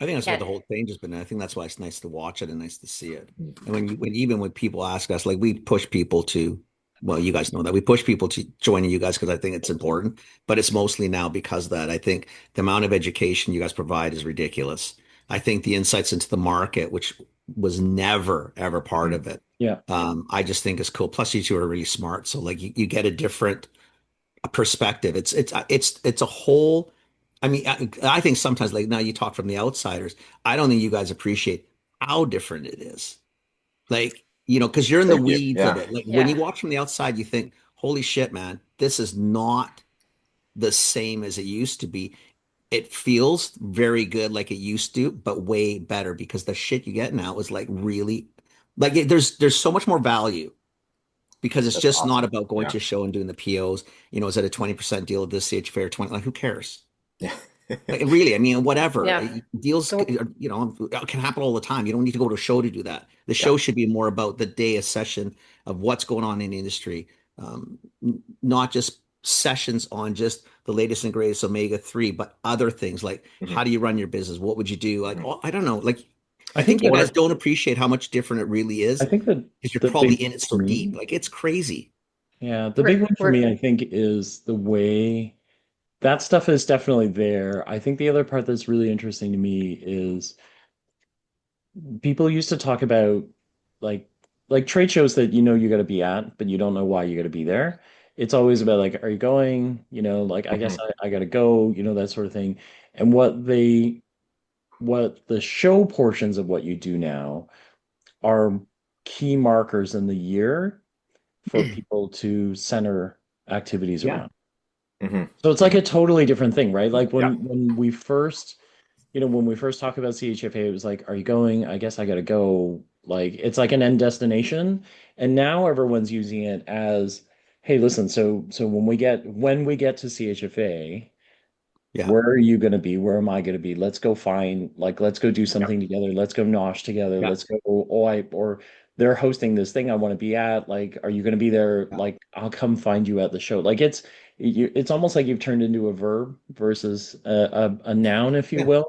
Speaker 6: I think that's
Speaker 5: Yeah.
Speaker 6: what the whole change has been. I think that's why it's nice to watch it and nice to see it. And when people ask us, like we push people to, well, you guys know that we push people to join you guys because I think it's important, but it's mostly now because of that. I think the amount of education you guys provide is ridiculous. I think the insights into the market, which was never ever part of it,
Speaker 7: Yeah.
Speaker 6: I just think is cool. Plus, you two are really smart, so like you get a different perspective. It's a whole. I mean, I think sometimes, like now you talk from the outsiders, I don't think you guys appreciate how different it is. Like, because you're in the
Speaker 4: Thank you.
Speaker 6: weeds of
Speaker 4: Yeah.
Speaker 6: it. Like when you
Speaker 5: Yeah.
Speaker 6: watch from the outside, you think, holy shit, man, this is not the same as it used to be. It feels very good like it used to, but way better because the shit you get now is like really like there's so much more value because it's
Speaker 4: That's
Speaker 6: just not
Speaker 4: awesome.
Speaker 6: about going
Speaker 4: Yeah.
Speaker 6: to a show and doing the POs. Is it a 20% deal at this CHFA or 20? Like, who cares?
Speaker 4: Yeah.
Speaker 6: Like, really, I mean, whatever.
Speaker 5: Yeah.
Speaker 6: Deals,
Speaker 5: So-
Speaker 6: can happen all the time. You don't need to go to a show to do that. The
Speaker 4: Yeah.
Speaker 6: show should be more about the day, a session of what's going on in the industry, not just sessions on just the latest and greatest omega-3, but other things like how do you run your business? What would you do? Like, I don't know. Like, I think you guys don't appreciate how much different it really is
Speaker 7: I think that
Speaker 6: because you're
Speaker 7: the
Speaker 6: probably
Speaker 7: big
Speaker 6: in it so
Speaker 7: for me-
Speaker 6: deep. Like, it's crazy.
Speaker 7: Yeah, the big one for
Speaker 5: We're-
Speaker 7: me, I think, is the way that stuff is definitely there. I think the other part that's really interesting to me is people used to talk about like trade shows that you got to be at, but you don't know why you got to be there. It's always about like, are you going? Like I guess I got to go, that sort of thing. And what the show portions of what you do now are key markers in the year for people to center activities
Speaker 6: Yeah.
Speaker 7: around.
Speaker 4: hmm
Speaker 7: So it's like a totally different thing, right? Like
Speaker 4: Yeah.
Speaker 7: when we first, when we first talked about CHFA, it was like, are you going? I guess I got to go. Like it's like an end destination. And now everyone's using it as, hey, listen, so when we get to CHFA,
Speaker 6: Yeah.
Speaker 7: where are you going to be? Where am I going to be? Let's go let's go do something together. Let's go nosh together.
Speaker 6: Yeah.
Speaker 7: Let's go, or they're hosting this thing I want to be at. Like, are you going to be there?
Speaker 6: Yeah.
Speaker 7: Like, I'll come find you at the show. Like it's almost like you've turned into a verb versus a noun, if you
Speaker 6: Yeah.
Speaker 7: will,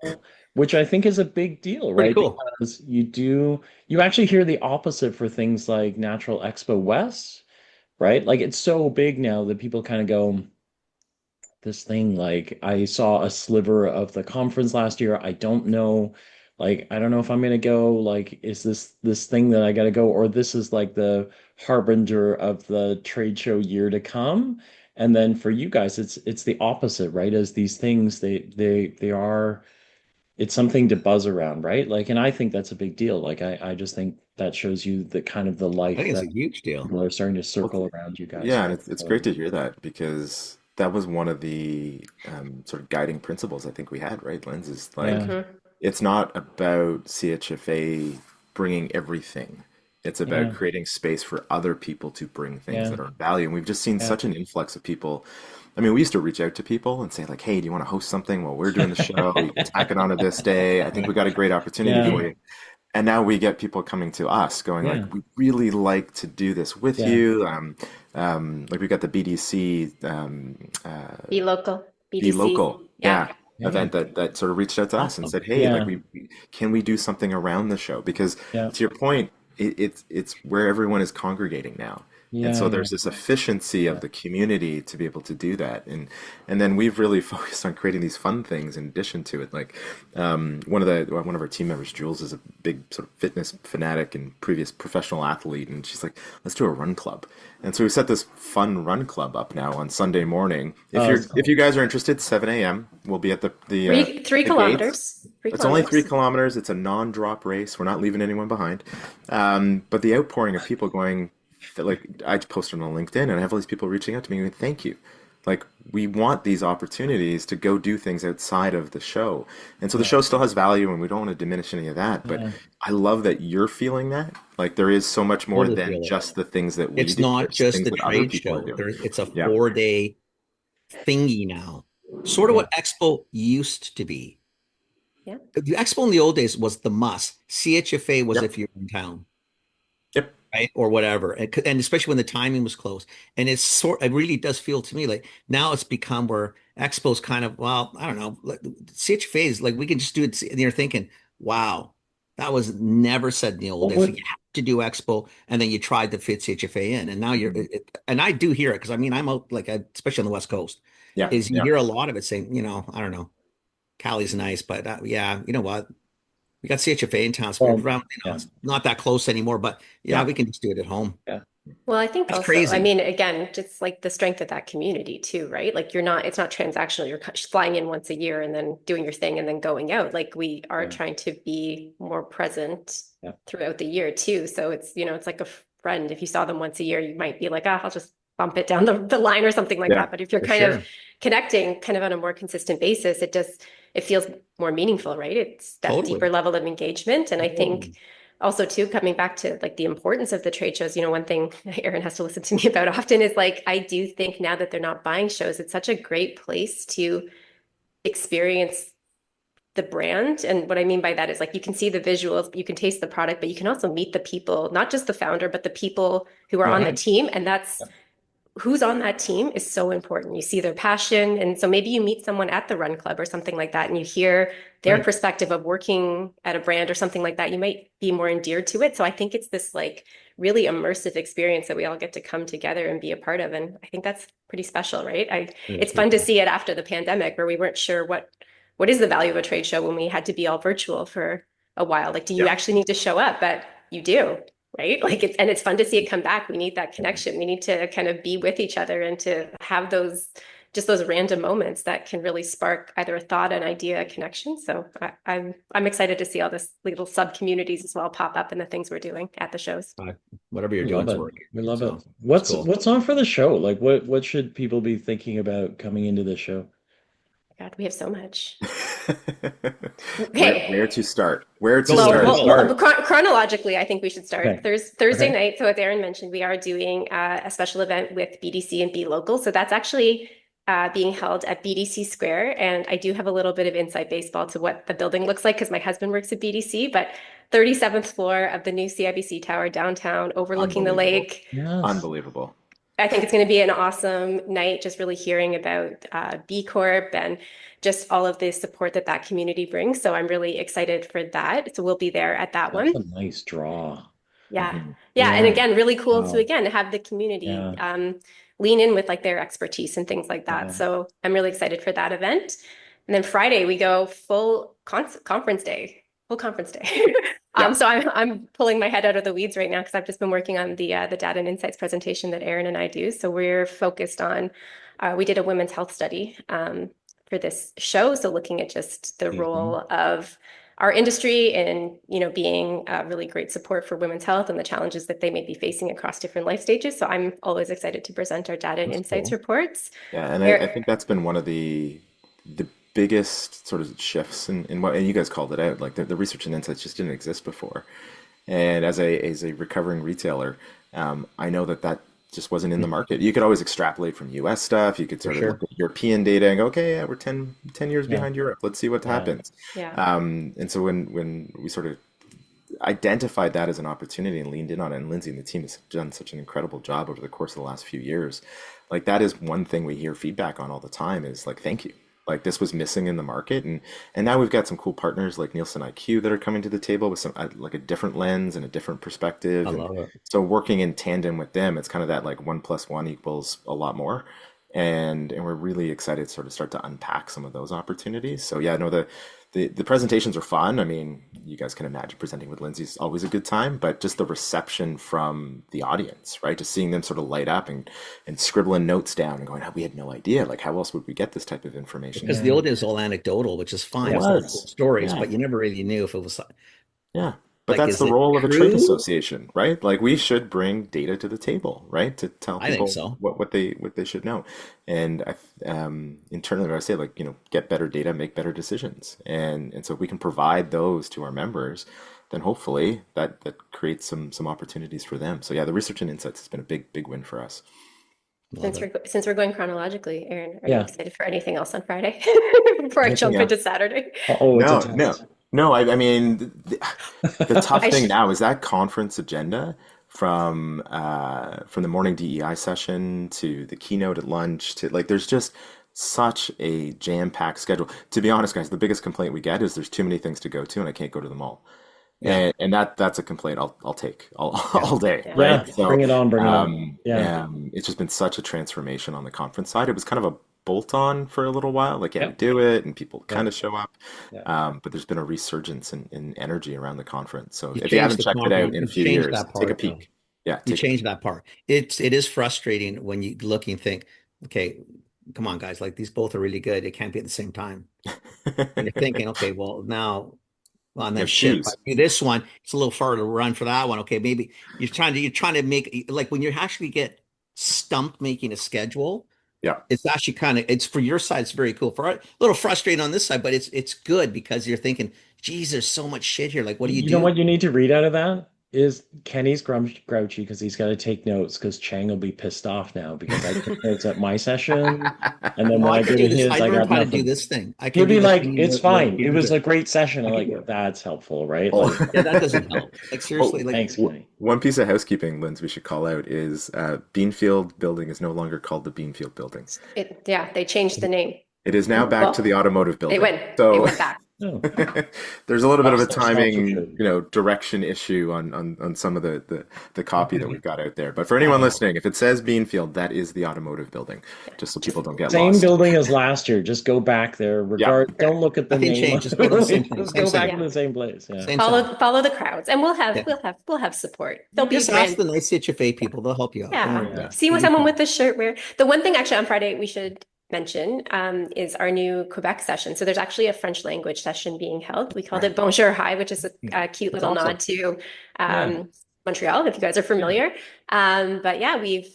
Speaker 7: which I think is a big deal,
Speaker 6: Pretty
Speaker 7: right?
Speaker 6: cool.
Speaker 7: Because you actually hear the opposite for things like Natural Expo West, right? Like it's so big now that people kind of go, this thing, like I saw a sliver of the conference last year. I don't know, like I don't know if I'm gonna go. Like, is this thing that I gotta go, or this is like the harbinger of the trade show year to come? And then for you guys, it's the opposite, right? As these things, they are, it's something to buzz around, right? Like, and I think that's a big deal. Like, I just think that shows you the kind of the
Speaker 6: I
Speaker 7: life
Speaker 6: think it's
Speaker 7: that
Speaker 6: a huge deal.
Speaker 7: people are starting to circle around you guys.
Speaker 4: Yeah, and it's great to hear that because that was one of the sort of guiding principles I think we had, right, Linz? Is like
Speaker 7: Yeah.
Speaker 4: it's not about CHFA bringing everything. It's about
Speaker 7: Yeah.
Speaker 4: creating space for other people to bring things
Speaker 7: Yeah.
Speaker 4: that are of value. And we've just seen
Speaker 7: Yeah.
Speaker 4: such an influx of people. I mean, we used to reach out to people and say like, "Hey, do you want to host something while we're doing the show? You can tack it on to this day. I think we got a great opportunity
Speaker 7: Yeah.
Speaker 4: for you." And now we get people coming to us going
Speaker 7: Yeah.
Speaker 4: like, we really like to do this with
Speaker 7: Yeah.
Speaker 4: you. Like we got the BDC,
Speaker 5: Be local,
Speaker 4: Be
Speaker 5: BDC.
Speaker 4: Local,
Speaker 5: Yeah.
Speaker 7: Yeah.
Speaker 4: event that sort of reached out to us and
Speaker 6: Awesome.
Speaker 4: said, hey, like
Speaker 7: Yeah.
Speaker 4: can we do something around the show? Because
Speaker 7: Yeah.
Speaker 4: to your point, it's where everyone is congregating now. And so
Speaker 7: Yeah.
Speaker 4: there's this efficiency of the community to be able to do that. And then we've really focused on creating these fun things in addition to it. Like one of our team members, Jules, is a big sort of fitness fanatic and previous professional athlete, and she's like, let's do a run club. And so we set this fun run club up now on Sunday morning. If you guys are interested, 7 a.m. We'll be at the
Speaker 5: Three
Speaker 4: the
Speaker 5: kilometers.
Speaker 4: gates.
Speaker 5: Three
Speaker 4: It's only
Speaker 5: kilometers.
Speaker 4: 3 kilometers. It's a non-drop race. We're not leaving anyone behind. But the outpouring of people going, like I posted on LinkedIn, and I have all these people reaching out to me going, thank you. Like we want these opportunities to go do things outside of the show. And so the show still has value and we don't want to diminish any of that. But I love that you're feeling that. Like there is so much more
Speaker 6: Totally
Speaker 4: than
Speaker 6: feel it.
Speaker 4: just the things that we
Speaker 6: It's
Speaker 4: do.
Speaker 6: not
Speaker 4: There's
Speaker 6: just
Speaker 4: things
Speaker 6: the
Speaker 4: that other
Speaker 6: trade
Speaker 4: people are
Speaker 6: show.
Speaker 4: doing.
Speaker 6: It's a
Speaker 4: Yeah.
Speaker 6: 4-day thingy now. Sort of what Expo used to be.
Speaker 5: Yeah.
Speaker 6: The Expo in the old days was the must. CHFA was
Speaker 4: Yep.
Speaker 6: if you're in town,
Speaker 4: Yep.
Speaker 6: right? Or whatever. And especially when the timing was close. And it really does feel to me like now it's become where Expo's kind of, well, I don't know, like CHFA is like we can just do it. And you're thinking, wow, that was never said in the old
Speaker 7: Well,
Speaker 6: days.
Speaker 7: what-
Speaker 6: So you have to do Expo, and then you tried to fit CHFA in, and now you're. And I do hear it because I mean I'm out like especially on the West Coast.
Speaker 4: Yeah.
Speaker 6: Is you
Speaker 4: Yeah.
Speaker 6: hear a lot of it saying, I don't know, Cali's nice, but yeah, you know what? We got CHFA in town. So we're
Speaker 7: Well,
Speaker 6: around,
Speaker 7: yeah.
Speaker 6: it's not that close anymore, but
Speaker 4: Yeah.
Speaker 6: we can just do it at home.
Speaker 5: Well, I think
Speaker 6: That's
Speaker 5: also,
Speaker 6: crazy.
Speaker 5: I mean, again, just like the strength of that community too, right? Like it's not transactional. You're flying in once a year and then doing your thing and then going out. Like we are trying to be more present throughout the year too. So it's, it's like a friend. If you saw them once a year, you might be like, I'll just bump it down the line or something like
Speaker 4: Yeah,
Speaker 5: that. But if you're
Speaker 6: for
Speaker 5: kind
Speaker 6: sure.
Speaker 5: of connecting kind of on a more consistent basis, it feels more meaningful, right? It's that
Speaker 6: Totally.
Speaker 5: deeper level of engagement. And I think also too, coming back to like the importance of the trade shows, one thing Aaron has to listen to me about often is like, I do think now that they're not buying shows, it's such a great place to experience the brand. And what I mean by that is like, you can see the visuals, you can taste the product, but you can also meet the people, not just the founder, but the people who are on the team. And that's who's on that team is so important. You see their passion. And so maybe you meet someone at the run club or something like that, and you hear their perspective of working at a brand or something like that. You might be more endeared to it. So I think it's this like really immersive experience that we all get to come together and be a part of. And I think that's pretty special, right? It's fun to see it after the pandemic where we weren't sure what is the value of a trade show when we had to be all virtual for a while. Like, do you actually need to show up? But you do. Right? Like it's fun to see it come back. We need that connection. We need to kind of be with each other and to have those random moments that can really spark either a thought, an idea, a connection. So I'm excited to see all this little sub communities as well pop up in the things we're doing at the shows.
Speaker 6: Whatever you're
Speaker 7: We
Speaker 6: doing
Speaker 7: love
Speaker 6: is
Speaker 7: it.
Speaker 6: working.
Speaker 7: We love
Speaker 6: So,
Speaker 7: it. What's
Speaker 6: cool.
Speaker 7: what's on for the show? Like what should people be thinking about coming into the show?
Speaker 5: God, we have so much.
Speaker 4: Where to start? Where to
Speaker 6: Well,
Speaker 4: start?
Speaker 6: well,
Speaker 5: Chronologically, I think we should start.
Speaker 7: Okay.
Speaker 5: Thursday
Speaker 7: Okay.
Speaker 5: night. So as Aaron mentioned, we are doing a special event with BDC and Be Local. So that's actually being held at BDC Square. And I do have a little bit of inside baseball to what the building looks like because my husband works at BDC, but 37th floor of the new CIBC Tower downtown overlooking the
Speaker 4: Unbelievable.
Speaker 5: lake.
Speaker 7: Yes.
Speaker 4: Unbelievable.
Speaker 5: I think it's going to be an awesome night, just really hearing about B Corp and just all of the support that community brings. So I'm really excited for that. So we'll be there at that
Speaker 7: That's
Speaker 5: one.
Speaker 7: a nice draw.
Speaker 5: Yeah.
Speaker 4: Mhm.
Speaker 5: Yeah. And again, really cool
Speaker 7: Wow.
Speaker 5: to, again, have the community lean in with like their expertise and things like that.
Speaker 7: Yeah.
Speaker 5: So I'm really excited for that event. And then Friday we go full conference day, full conference day. So I'm pulling my head out of the weeds right now because I've just been working on the data and insights presentation that Aaron and I do. So we're focused on, we did a women's health study for this show. So looking at just the role of our industry in, being a really great support for women's health and the challenges that they may be facing across different life stages. So I'm always excited to present our data and insights
Speaker 7: cool.
Speaker 5: reports.
Speaker 4: Yeah, and I think that's been one of the biggest sort of shifts in what, and you guys called it out, like the research and insights just didn't exist before. And as a recovering retailer, I know that just wasn't in the market. You could always extrapolate from US stuff. You could sort of look at European data and go, okay, yeah, we're 10 years behind Europe. Let's see what happens.
Speaker 5: Yeah.
Speaker 4: And so when we sort of identified that as an opportunity and leaned in on it. And Lynsey and the team has done such an incredible job over the course of the last few years. Like that is one thing we hear feedback on all the time is like, thank you. Like this was missing in the market, and now we've got some cool partners like Nielsen IQ that are coming to the table with some like a different lens and a different perspective.
Speaker 6: I
Speaker 4: And
Speaker 6: love it.
Speaker 4: so working in tandem with them, it's kind of that like 1+1 = a lot more. And we're really excited to sort of start to unpack some of those opportunities. So yeah, no, the presentations are fun. I mean, you guys can imagine presenting with Lynsey is always a good time, but just the reception from the audience, right? Just seeing them sort of light up and scribbling notes down and going, oh, we had no idea. Like, how else would we get this type of information?
Speaker 6: Because the audience is all anecdotal, which is fine.
Speaker 4: It
Speaker 6: It's all
Speaker 4: was.
Speaker 6: stories,
Speaker 4: Yeah.
Speaker 6: but you never really knew if it was
Speaker 4: Yeah. But
Speaker 6: like,
Speaker 4: that's
Speaker 6: is
Speaker 4: the
Speaker 6: it
Speaker 4: role of a trade
Speaker 6: true?
Speaker 4: association, right? Like we should bring data to the table, right? To tell
Speaker 6: I think
Speaker 4: people
Speaker 6: so.
Speaker 4: what they should know. And internally, I say like, get better data, make better decisions. And so if we can provide those to our members, then hopefully that creates some opportunities for them. So yeah, the research and insights has been a big win for us.
Speaker 6: Love it.
Speaker 5: Since we're going chronologically, Aaron, are you
Speaker 7: Yeah.
Speaker 5: excited for anything else on Friday before I
Speaker 7: Anything
Speaker 5: jump
Speaker 4: else?
Speaker 5: into Saturday?
Speaker 7: Oh, it's a
Speaker 4: No.
Speaker 7: test.
Speaker 4: No, I mean, the tough
Speaker 5: I
Speaker 4: thing
Speaker 5: sh-
Speaker 4: now is that conference agenda from the morning DEI session to the keynote at lunch to like, there's just such a jam-packed schedule. To be honest, guys, the biggest complaint we get is there's too many things to go to and I can't go to them all.
Speaker 6: Yeah.
Speaker 4: And that's a complaint I'll take all day,
Speaker 5: Yeah.
Speaker 4: right?
Speaker 7: Yeah,
Speaker 4: So
Speaker 7: bring it on, bring it on. Yeah.
Speaker 4: it's just been such a transformation on the conference side. It was kind of a bolt on for a little while, like yeah, we
Speaker 7: Yep.
Speaker 4: do it, and people
Speaker 7: Yep.
Speaker 4: kind of show up.
Speaker 7: Yeah.
Speaker 4: But there's been a resurgence in energy around the conference. So
Speaker 6: You
Speaker 4: if you haven't
Speaker 6: changed the
Speaker 4: checked it out
Speaker 6: conference.
Speaker 4: in a
Speaker 6: You
Speaker 4: few
Speaker 6: changed
Speaker 4: years,
Speaker 6: that
Speaker 4: take a
Speaker 6: part, though.
Speaker 4: peek. Yeah,
Speaker 6: You
Speaker 4: take a
Speaker 6: change that part. It is frustrating when you look and think, okay, come on, guys, like these both are really good. It can't be at the same time. And you're thinking, okay, well now, well, and then
Speaker 4: Like
Speaker 6: shit,
Speaker 4: shoes.
Speaker 6: if I do this one, it's a little farther to run for that one. Okay, maybe you're trying to make like when you actually get stumped making a schedule.
Speaker 4: Yeah.
Speaker 6: It's actually it's for your side, it's very cool. For a little frustrating on this side, but it's good because you're thinking, geez, there's so much shit here. Like, what do you
Speaker 7: You know
Speaker 6: do?
Speaker 7: what you need to read out of that is Kenny's grouchy because he's got to take notes because Chang will be pissed off now because I took notes at my session and then
Speaker 6: Well,
Speaker 7: when I
Speaker 6: can
Speaker 7: go
Speaker 6: do
Speaker 7: to
Speaker 6: this.
Speaker 7: his,
Speaker 6: I
Speaker 7: I
Speaker 6: learned
Speaker 7: got
Speaker 6: how to do
Speaker 7: nothing.
Speaker 6: this thing. I
Speaker 7: He'll
Speaker 6: can do
Speaker 7: be
Speaker 6: this
Speaker 7: like,
Speaker 6: thing
Speaker 7: it's
Speaker 6: where
Speaker 7: fine. It
Speaker 6: you
Speaker 7: was
Speaker 6: do
Speaker 7: a great session. I'm
Speaker 6: I can
Speaker 7: like, that's helpful, right?
Speaker 4: Oh.
Speaker 7: Like,
Speaker 6: Yeah, that doesn't help. Like seriously, like
Speaker 7: thanks, Kenny.
Speaker 4: One piece of housekeeping, Linz, we should call out is Beanfield Building is no longer called the Beanfield Building.
Speaker 5: They changed the name.
Speaker 4: It is now back to the automotive building.
Speaker 5: They
Speaker 4: So
Speaker 5: went back.
Speaker 7: Oh,
Speaker 4: there's a little bit of a
Speaker 7: Lost their
Speaker 4: timing,
Speaker 7: sponsorship.
Speaker 4: direction issue on some of the copy that we've got out there. But for anyone listening, if it says Beanfield, that is the automotive building, just so people don't get
Speaker 7: same
Speaker 4: lost.
Speaker 7: building as last year. Just go back there. Don't look at the
Speaker 6: Nothing
Speaker 7: name.
Speaker 6: changed, just go to the same thing,
Speaker 7: Just
Speaker 6: same
Speaker 7: go back
Speaker 6: thing.
Speaker 7: to the same place. Yeah.
Speaker 6: same time.
Speaker 5: Follow the crowds, and we'll have
Speaker 6: Yeah.
Speaker 5: we'll have support. There'll be
Speaker 6: Just ask
Speaker 5: brand.
Speaker 6: the nice CHFA people; they'll help you out. Don't worry
Speaker 5: Yeah,
Speaker 6: about it.
Speaker 5: see someone with the shirt wear. The one thing actually on Friday we should mention is our new Quebec session. So there's actually a French language session being held. We called it Bonjour-Hi, which is a cute little
Speaker 7: awesome.
Speaker 5: nod to
Speaker 7: Yeah.
Speaker 5: Montreal, if you guys are familiar. But yeah, we've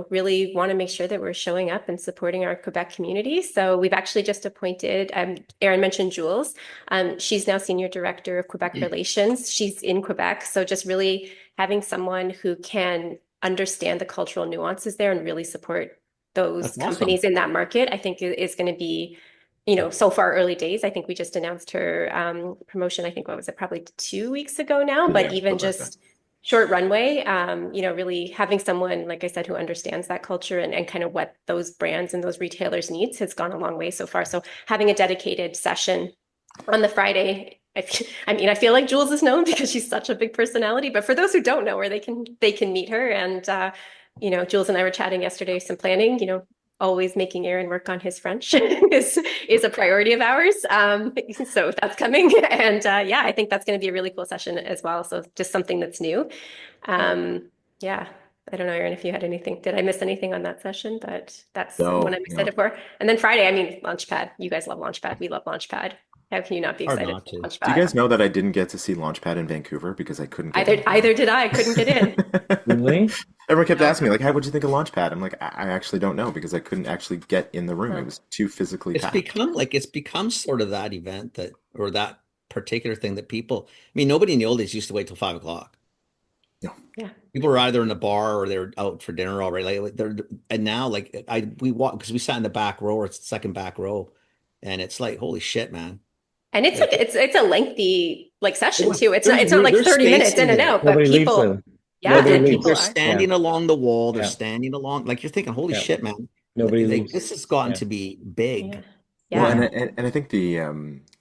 Speaker 5: really want to make sure that we're showing up and supporting our Quebec community. So we've actually just appointed, Aaron mentioned Jules. She's now Senior Director of Quebec Relations. She's in Quebec. So just really having someone who can understand the cultural nuances there and really support those
Speaker 6: That's awesome.
Speaker 5: companies in that market, I think is going to be, so far early days. I think we just announced her promotion. I think, what was it, probably 2 weeks ago now, but
Speaker 4: Yeah,
Speaker 5: even
Speaker 4: something like
Speaker 5: just short runway, really having someone, like I said, who understands that culture and kind of what those brands and those retailers needs has gone a long way so far. So having a dedicated session on the Friday, I feel like Jules is known because she's such a big personality, but for those who don't know her, they can meet her. And, Jules and I were chatting yesterday, some planning, always making Aaron work on his French is a priority of ours. So that's coming. And I think that's going to be a really cool session as well. So just something that's new. I don't know, Aaron, if you had anything. Did I miss anything on that session? But that's what I'm excited for. And then Friday, Launchpad. You guys love Launchpad. We love Launchpad. How can you not be
Speaker 6: Hard
Speaker 5: excited
Speaker 6: not
Speaker 5: for
Speaker 6: to.
Speaker 5: Launchpad?
Speaker 4: Do you guys know that I didn't get to see Launchpad in Vancouver because I couldn't get in?
Speaker 5: Either did I. Couldn't get in.
Speaker 7: Really?
Speaker 4: Everyone kept asking me, like, what'd you think of Launchpad? I'm like, I actually don't know because I couldn't actually get in the room. It was too physically
Speaker 6: It's
Speaker 4: packed.
Speaker 6: become sort of that event or that particular thing that people. nobody in the old days used to wait till 5 o'clock.
Speaker 4: No.
Speaker 5: Yeah.
Speaker 6: People were either in the bar or they're out for dinner already. And now we walk because we sat in the back row or it's the second back row, and it's like, holy shit, man.
Speaker 5: And it's a lengthy like session
Speaker 6: Well,
Speaker 5: too. It's not like
Speaker 6: there's
Speaker 5: 30 minutes
Speaker 6: space in
Speaker 5: in and
Speaker 6: there.
Speaker 5: out, but
Speaker 7: Nobody leaves
Speaker 5: people,
Speaker 7: them.
Speaker 5: yeah,
Speaker 7: Nobody
Speaker 5: and
Speaker 7: leaves.
Speaker 5: people
Speaker 6: They're
Speaker 5: are.
Speaker 6: standing along the wall. They're
Speaker 7: Yeah.
Speaker 6: standing along, like you're thinking, holy
Speaker 7: Yeah.
Speaker 6: shit, man.
Speaker 7: Nobody
Speaker 6: Like,
Speaker 7: leaves.
Speaker 6: this has gotten
Speaker 7: Yeah.
Speaker 6: to be big.
Speaker 5: Yeah.
Speaker 4: Well,
Speaker 5: Yeah.
Speaker 4: and I think the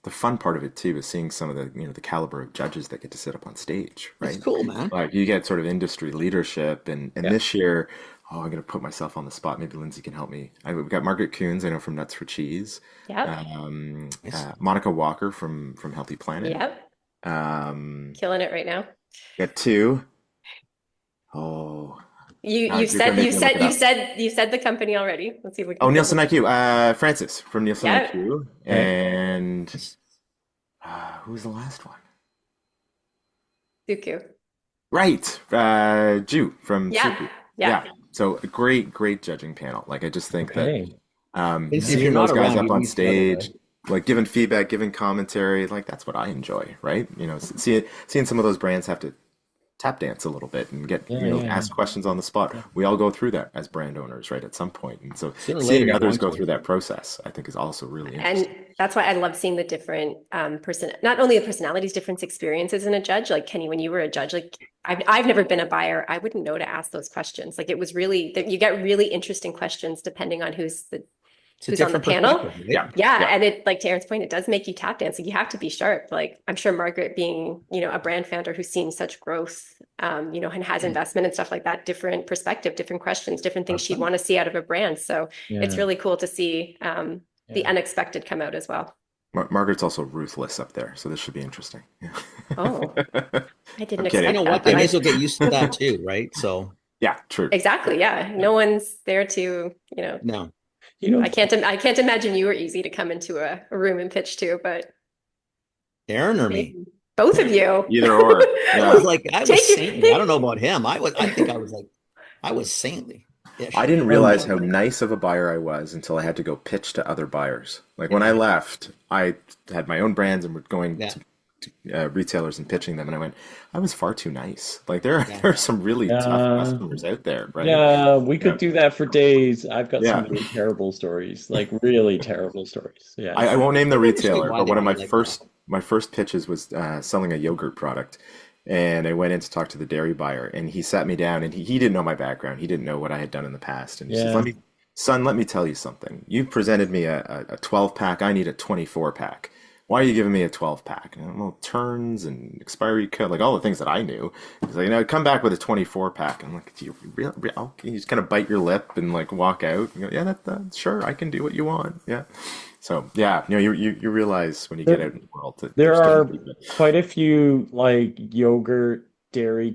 Speaker 4: fun part of it too is seeing some of the caliber of judges that get to sit up on stage,
Speaker 6: That's
Speaker 4: right?
Speaker 6: cool, man.
Speaker 4: Like you get sort of industry leadership, and
Speaker 7: Yeah.
Speaker 4: this year, oh, I'm gonna put myself on the spot. Maybe Lynsey can help me. We've got Margaret Coons, I know from Nuts for Cheese,
Speaker 5: Yep.
Speaker 4: Monica Walker from Healthy Planet.
Speaker 5: Yep.
Speaker 4: Um,
Speaker 5: Killing it right now.
Speaker 4: got two. Oh,
Speaker 5: You
Speaker 4: now
Speaker 5: you
Speaker 4: you're gonna
Speaker 5: said
Speaker 4: make
Speaker 5: you
Speaker 4: me look
Speaker 5: said
Speaker 4: it
Speaker 5: you
Speaker 4: up.
Speaker 5: said you said the company already. Let's see if we
Speaker 4: Oh,
Speaker 5: can
Speaker 4: Nielsen IQ. Francis from Nielsen
Speaker 5: Yeah.
Speaker 4: IQ,
Speaker 7: Okay.
Speaker 4: and who was the last one?
Speaker 5: Suku.
Speaker 4: Right, Ju from
Speaker 5: Yeah.
Speaker 4: Suki.
Speaker 5: Yeah.
Speaker 4: So a great judging panel. Like I just think that
Speaker 7: Okay.
Speaker 6: If you're
Speaker 4: seeing
Speaker 6: not
Speaker 4: those guys
Speaker 6: around,
Speaker 4: up
Speaker 6: you
Speaker 4: on
Speaker 6: need to know,
Speaker 4: stage, like giving feedback, giving commentary, like that's what I enjoy, right? Seeing some of those brands have to tap dance a little bit and get
Speaker 7: Yeah.
Speaker 4: ask questions on the spot. We all go through that as brand owners, right? At some point, and so
Speaker 6: Sooner or later,
Speaker 4: seeing
Speaker 6: you're
Speaker 4: others
Speaker 6: going
Speaker 4: go
Speaker 6: to.
Speaker 4: through that process, I think, is also really
Speaker 5: And
Speaker 4: interesting.
Speaker 5: that's why I love seeing the different not only the personalities, different experiences in a judge. Like Kenny, when you were a judge, like I've never been a buyer. I wouldn't know to ask those questions. Like it was really that you get really interesting questions depending on who's
Speaker 6: It's a
Speaker 5: on the
Speaker 6: different
Speaker 5: panel.
Speaker 6: perspective,
Speaker 4: Yeah,
Speaker 6: right?
Speaker 5: Yeah, and it, like to Aaron's point, it does make you tap dance. Like you have to be sharp. Like I'm sure Margaret being, a brand founder who's seen such growth, and has investment and stuff like that, different perspective, different questions, different things she'd want to see out of a brand. So it's
Speaker 7: Yeah.
Speaker 5: really cool to see the
Speaker 7: Yeah.
Speaker 5: unexpected come out as well.
Speaker 4: Margaret's also ruthless up there, so this should be interesting.
Speaker 5: Oh, I didn't
Speaker 4: I'm kidding.
Speaker 5: expect
Speaker 6: You know
Speaker 5: that,
Speaker 6: what? They
Speaker 5: but
Speaker 6: may as well get used to that too, right? So
Speaker 4: Yeah, true.
Speaker 5: exactly, yeah. No one's there to,
Speaker 6: no.
Speaker 5: I can't imagine you were easy to come into a room and pitch to, but
Speaker 6: Aaron or me?
Speaker 5: both of you.
Speaker 4: Either or.
Speaker 6: I
Speaker 4: Yeah.
Speaker 6: was
Speaker 5: Take-
Speaker 6: saintly. I don't know about him. I think I was saintly.
Speaker 4: I didn't realize how nice of a buyer I was until I had to go pitch to other buyers. Like when I left, I had my own brands and were going to retailers and pitching them, and I went, I was far too nice. Like there are some really tough customers out there, right?
Speaker 7: Yeah, we could do that for days. I've got
Speaker 4: Yeah.
Speaker 7: some really terrible stories, like really terrible stories. Yeah.
Speaker 4: I won't name the
Speaker 6: Interesting
Speaker 4: retailer,
Speaker 6: why
Speaker 4: but
Speaker 6: they
Speaker 4: one of
Speaker 6: might like
Speaker 4: my first pitches was selling a yogurt product. And I went in to talk to the dairy buyer, and he sat me down, and he didn't know my background. He didn't know what I had done in the past. And he says, let me tell you something. You presented me a 12 pack. I need a 24 pack. Why are you giving me a 12 pack? And well, turns and expiry code, like all the things that I knew. He's like, come back with a 24 pack. And I'm like, do you really? You just kind of bite your lip and like walk out. And go, yeah, that's sure. I can do what you want. Yeah. So yeah, you realize when you get out in the world that
Speaker 7: There
Speaker 4: there's gonna
Speaker 7: are
Speaker 4: be
Speaker 7: quite a few like yogurt, dairy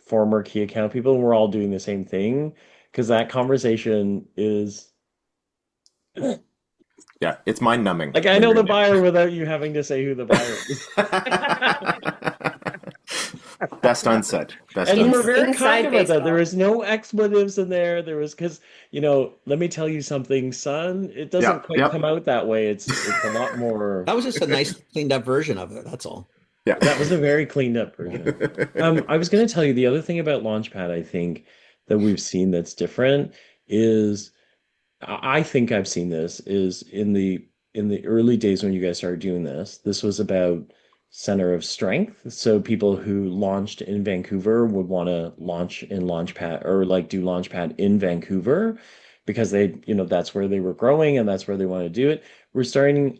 Speaker 7: former key account people, and we're all doing the same thing because that conversation is
Speaker 4: yeah, it's mind numbing.
Speaker 7: like I know the buyer without you having to say who the buyer is.
Speaker 4: Best unsaid. Best
Speaker 7: And we're
Speaker 4: unsaid.
Speaker 7: very
Speaker 5: Inside
Speaker 7: kind about that.
Speaker 5: baseball.
Speaker 7: There was no expletives in there. There was because let me tell you something, son. It doesn't quite come out that way. It's a lot more.
Speaker 6: That was just a nice cleaned up version of it. That's all.
Speaker 4: Yeah.
Speaker 7: That was a very cleaned up version. I was going to tell you the other thing about Launchpad. I think that we've seen that's different is I think I've seen this is in the early days when you guys started doing this. This was about center of strength. So people who launched in Vancouver would want to launch in Launchpad or like do Launchpad in Vancouver because they, that's where they were growing and that's where they want to do it.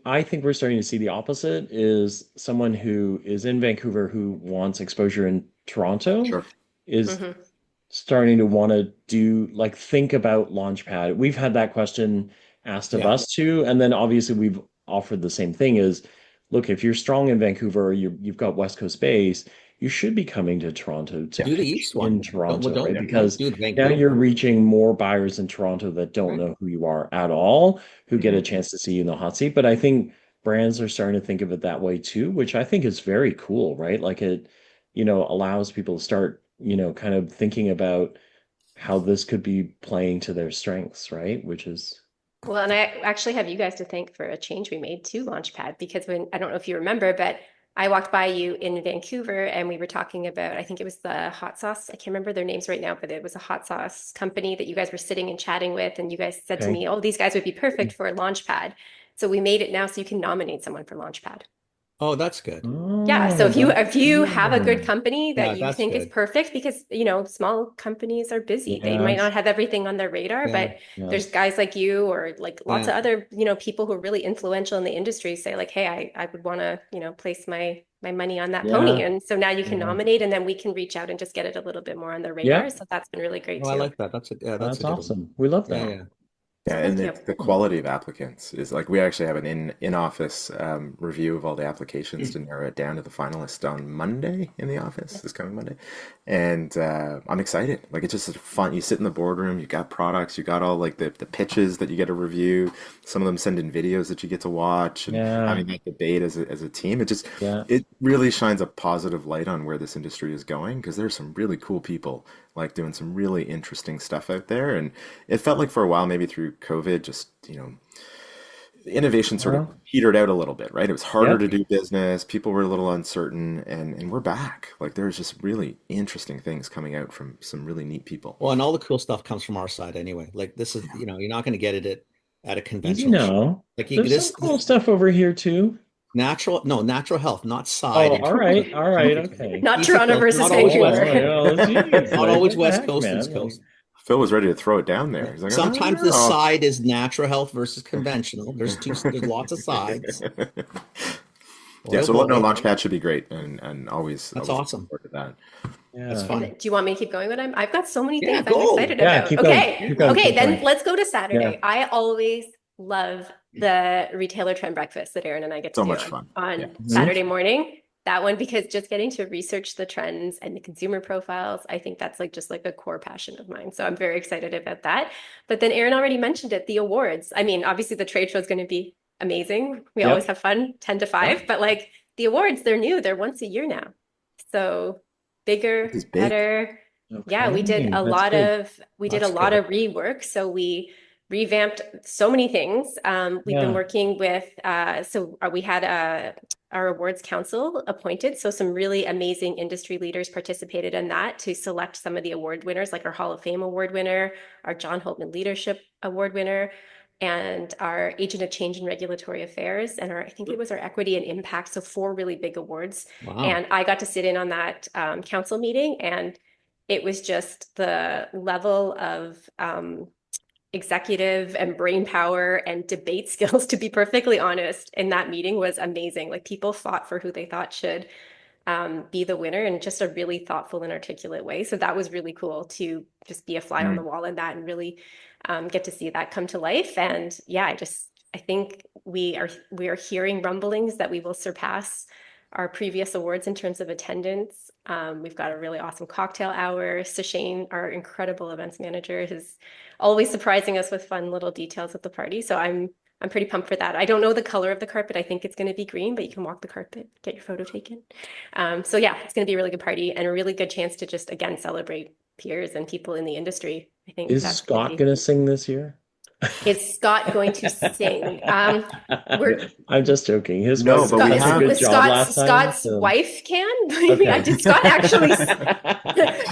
Speaker 7: I think we're starting to see the opposite is someone who is in Vancouver who wants exposure in Toronto is starting to want to think about Launchpad. We've had that question asked of us too. And then obviously we've offered the same thing is, look, if you're strong in Vancouver, you've got West Coast base, you should be coming to Toronto to
Speaker 6: do the East one
Speaker 7: in Toronto,
Speaker 6: don't
Speaker 7: right? Because
Speaker 6: do
Speaker 7: now
Speaker 6: Vancouver.
Speaker 7: you're reaching more buyers in Toronto that don't know who you are at all, who get a chance to see you in the hot seat. But I think brands are starting to think of it that way too, which I think is very cool, right? Like it, allows people to start, kind of thinking about how this could be playing to their strengths, right? Which is
Speaker 5: Well, and I actually have you guys to thank for a change we made to Launchpad because I don't know if you remember, but I walked by you in Vancouver and we were talking about, I think it was the hot sauce. I can't remember their names right now, but it was a hot sauce company that you guys were sitting and chatting with. And you guys said to me, oh, these guys would be perfect for Launchpad. So we made it now so you can nominate someone for Launchpad.
Speaker 6: Oh, that's good.
Speaker 5: Yeah, so
Speaker 7: Oh,
Speaker 5: if you
Speaker 7: that's
Speaker 5: have a good
Speaker 7: good.
Speaker 5: company
Speaker 6: Yeah,
Speaker 5: that you
Speaker 6: that's
Speaker 5: think is
Speaker 6: good.
Speaker 5: perfect, because small companies are busy. They might
Speaker 7: Yes.
Speaker 5: not have everything on their radar,
Speaker 6: Yeah,
Speaker 5: but there's
Speaker 7: Yes.
Speaker 5: guys like you or like lots
Speaker 6: yeah.
Speaker 5: of other, people who are really influential in the industry say like, hey, I would want to, place my money on that pony.
Speaker 7: Yeah.
Speaker 5: And so now you can
Speaker 7: Yeah.
Speaker 5: nominate and then we can reach out and just get it a little bit more on the radar.
Speaker 7: Yeah.
Speaker 5: So that's been really great
Speaker 6: Oh, I
Speaker 5: too.
Speaker 6: like that. That's a
Speaker 7: That's
Speaker 6: good one.
Speaker 7: awesome. We love
Speaker 6: Yeah,
Speaker 7: that.
Speaker 6: yeah.
Speaker 4: Yeah,
Speaker 5: So
Speaker 4: and
Speaker 5: thank you.
Speaker 4: the quality of applicants is like we actually have an in-office review of all the applications to narrow it down to the finalists on Monday in the office, this coming Monday. And I'm excited. Like it's just fun. You sit in the boardroom, you got products, you got all like the pitches that you get to review. Some of them send in videos that you get to watch and
Speaker 7: Yeah.
Speaker 4: having that debate as a team.
Speaker 7: Yeah.
Speaker 4: It really shines a positive light on where this industry is going because there's some really cool people like doing some really interesting stuff out there. And it felt like for a while, maybe through COVID, just, innovation sort of
Speaker 7: Yeah.
Speaker 4: petered out a little bit, right? It was harder
Speaker 7: Yep.
Speaker 4: to do business. People were a little uncertain, and we're back. Like there's just really interesting things coming out from some really neat people.
Speaker 6: Well, and all the cool stuff comes from our side anyway. Like this is, you're not going to get it at a
Speaker 7: Easy
Speaker 6: conventional show.
Speaker 7: now.
Speaker 6: Like
Speaker 7: There's some cool stuff over here too.
Speaker 6: natural health, not side.
Speaker 7: Oh, all right. All right. Okay.
Speaker 5: Not
Speaker 6: East
Speaker 5: Toronto
Speaker 6: Coast,
Speaker 5: versus
Speaker 6: not always
Speaker 7: Oh,
Speaker 6: West,
Speaker 5: Vancouver.
Speaker 7: yeah. Geez,
Speaker 6: not
Speaker 7: like,
Speaker 6: always
Speaker 7: what the
Speaker 6: West
Speaker 7: heck,
Speaker 6: Coast,
Speaker 7: man?
Speaker 6: East Coast.
Speaker 4: Phil was ready to throw it down there. He's like,
Speaker 6: Sometimes the
Speaker 4: "Oh,
Speaker 6: side is natural health versus conventional. There's lots of sides.
Speaker 4: yeah."
Speaker 6: Boy, oh
Speaker 4: So no,
Speaker 6: boy.
Speaker 4: Launchpad should be great, and always
Speaker 6: That's
Speaker 4: looking
Speaker 6: awesome.
Speaker 4: forward to that.
Speaker 6: That's
Speaker 7: Yeah.
Speaker 6: fun.
Speaker 5: Do you want me to keep going with them? I've got so many
Speaker 6: Yeah,
Speaker 5: things I'm
Speaker 6: go.
Speaker 5: excited
Speaker 7: Yeah.
Speaker 5: about.
Speaker 7: Keep going.
Speaker 5: Okay.
Speaker 7: Keep going.
Speaker 5: Okay,
Speaker 7: Keep
Speaker 5: then
Speaker 7: going.
Speaker 5: let's go to
Speaker 7: Yeah.
Speaker 5: Saturday. I always love the retailer trend breakfast that Aaron and I get to
Speaker 4: So
Speaker 5: do
Speaker 4: much fun.
Speaker 5: on
Speaker 4: Yeah.
Speaker 5: Saturday morning. That one, because just getting to research the trends and the consumer profiles, I think that's just like a core passion of mine. So I'm very excited about that. But then Aaron already mentioned it, the awards. I mean, obviously the trade show is going to be amazing. We always
Speaker 7: Yep.
Speaker 5: have fun, 10 to 5, but like the awards, they're new. They're once a year now. So bigger,
Speaker 4: This is big.
Speaker 5: better. Yeah, we did
Speaker 7: Okay.
Speaker 5: a
Speaker 7: That's
Speaker 5: lot
Speaker 7: big.
Speaker 5: of rework. So we revamped so many things. We've been
Speaker 7: Yeah.
Speaker 5: working with we had our awards council appointed. So some really amazing industry leaders participated in that to select some of the award winners, like our Hall of Fame award winner, our John Holtman Leadership Award winner, and our Agent of Change in Regulatory Affairs, and I think it was our Equity and Impact. So 4 really big awards.
Speaker 6: Wow.
Speaker 5: And I got to sit in on that council meeting, and it was just the level of executive and brain power and debate skills, to be perfectly honest, in that meeting was amazing. Like people fought for who they thought should be the winner in just a really thoughtful and articulate way. So that was really cool to just be a fly on the wall in that and really get to see that come to life. And yeah, I think we are hearing rumblings that we will surpass our previous awards in terms of attendance. We've got a really awesome cocktail hour. Sashane, our incredible events manager, is always surprising us with fun little details at the party. So I'm pretty pumped for that. I don't know the color of the carpet. I think it's going to be green, but you can walk the carpet, get your photo taken. So yeah, it's going to be a really good party and a really good chance to just, again, celebrate peers and people in the industry. I think
Speaker 7: Is
Speaker 5: that's
Speaker 7: Scott going to sing this year?
Speaker 5: Is Scott going to sing?
Speaker 7: I'm just joking. His
Speaker 4: No,
Speaker 7: wife
Speaker 4: but we
Speaker 7: did
Speaker 4: have-
Speaker 7: a good job last time.
Speaker 5: Scott's
Speaker 7: so-
Speaker 5: wife can.
Speaker 7: Okay.
Speaker 5: Did Scott actually?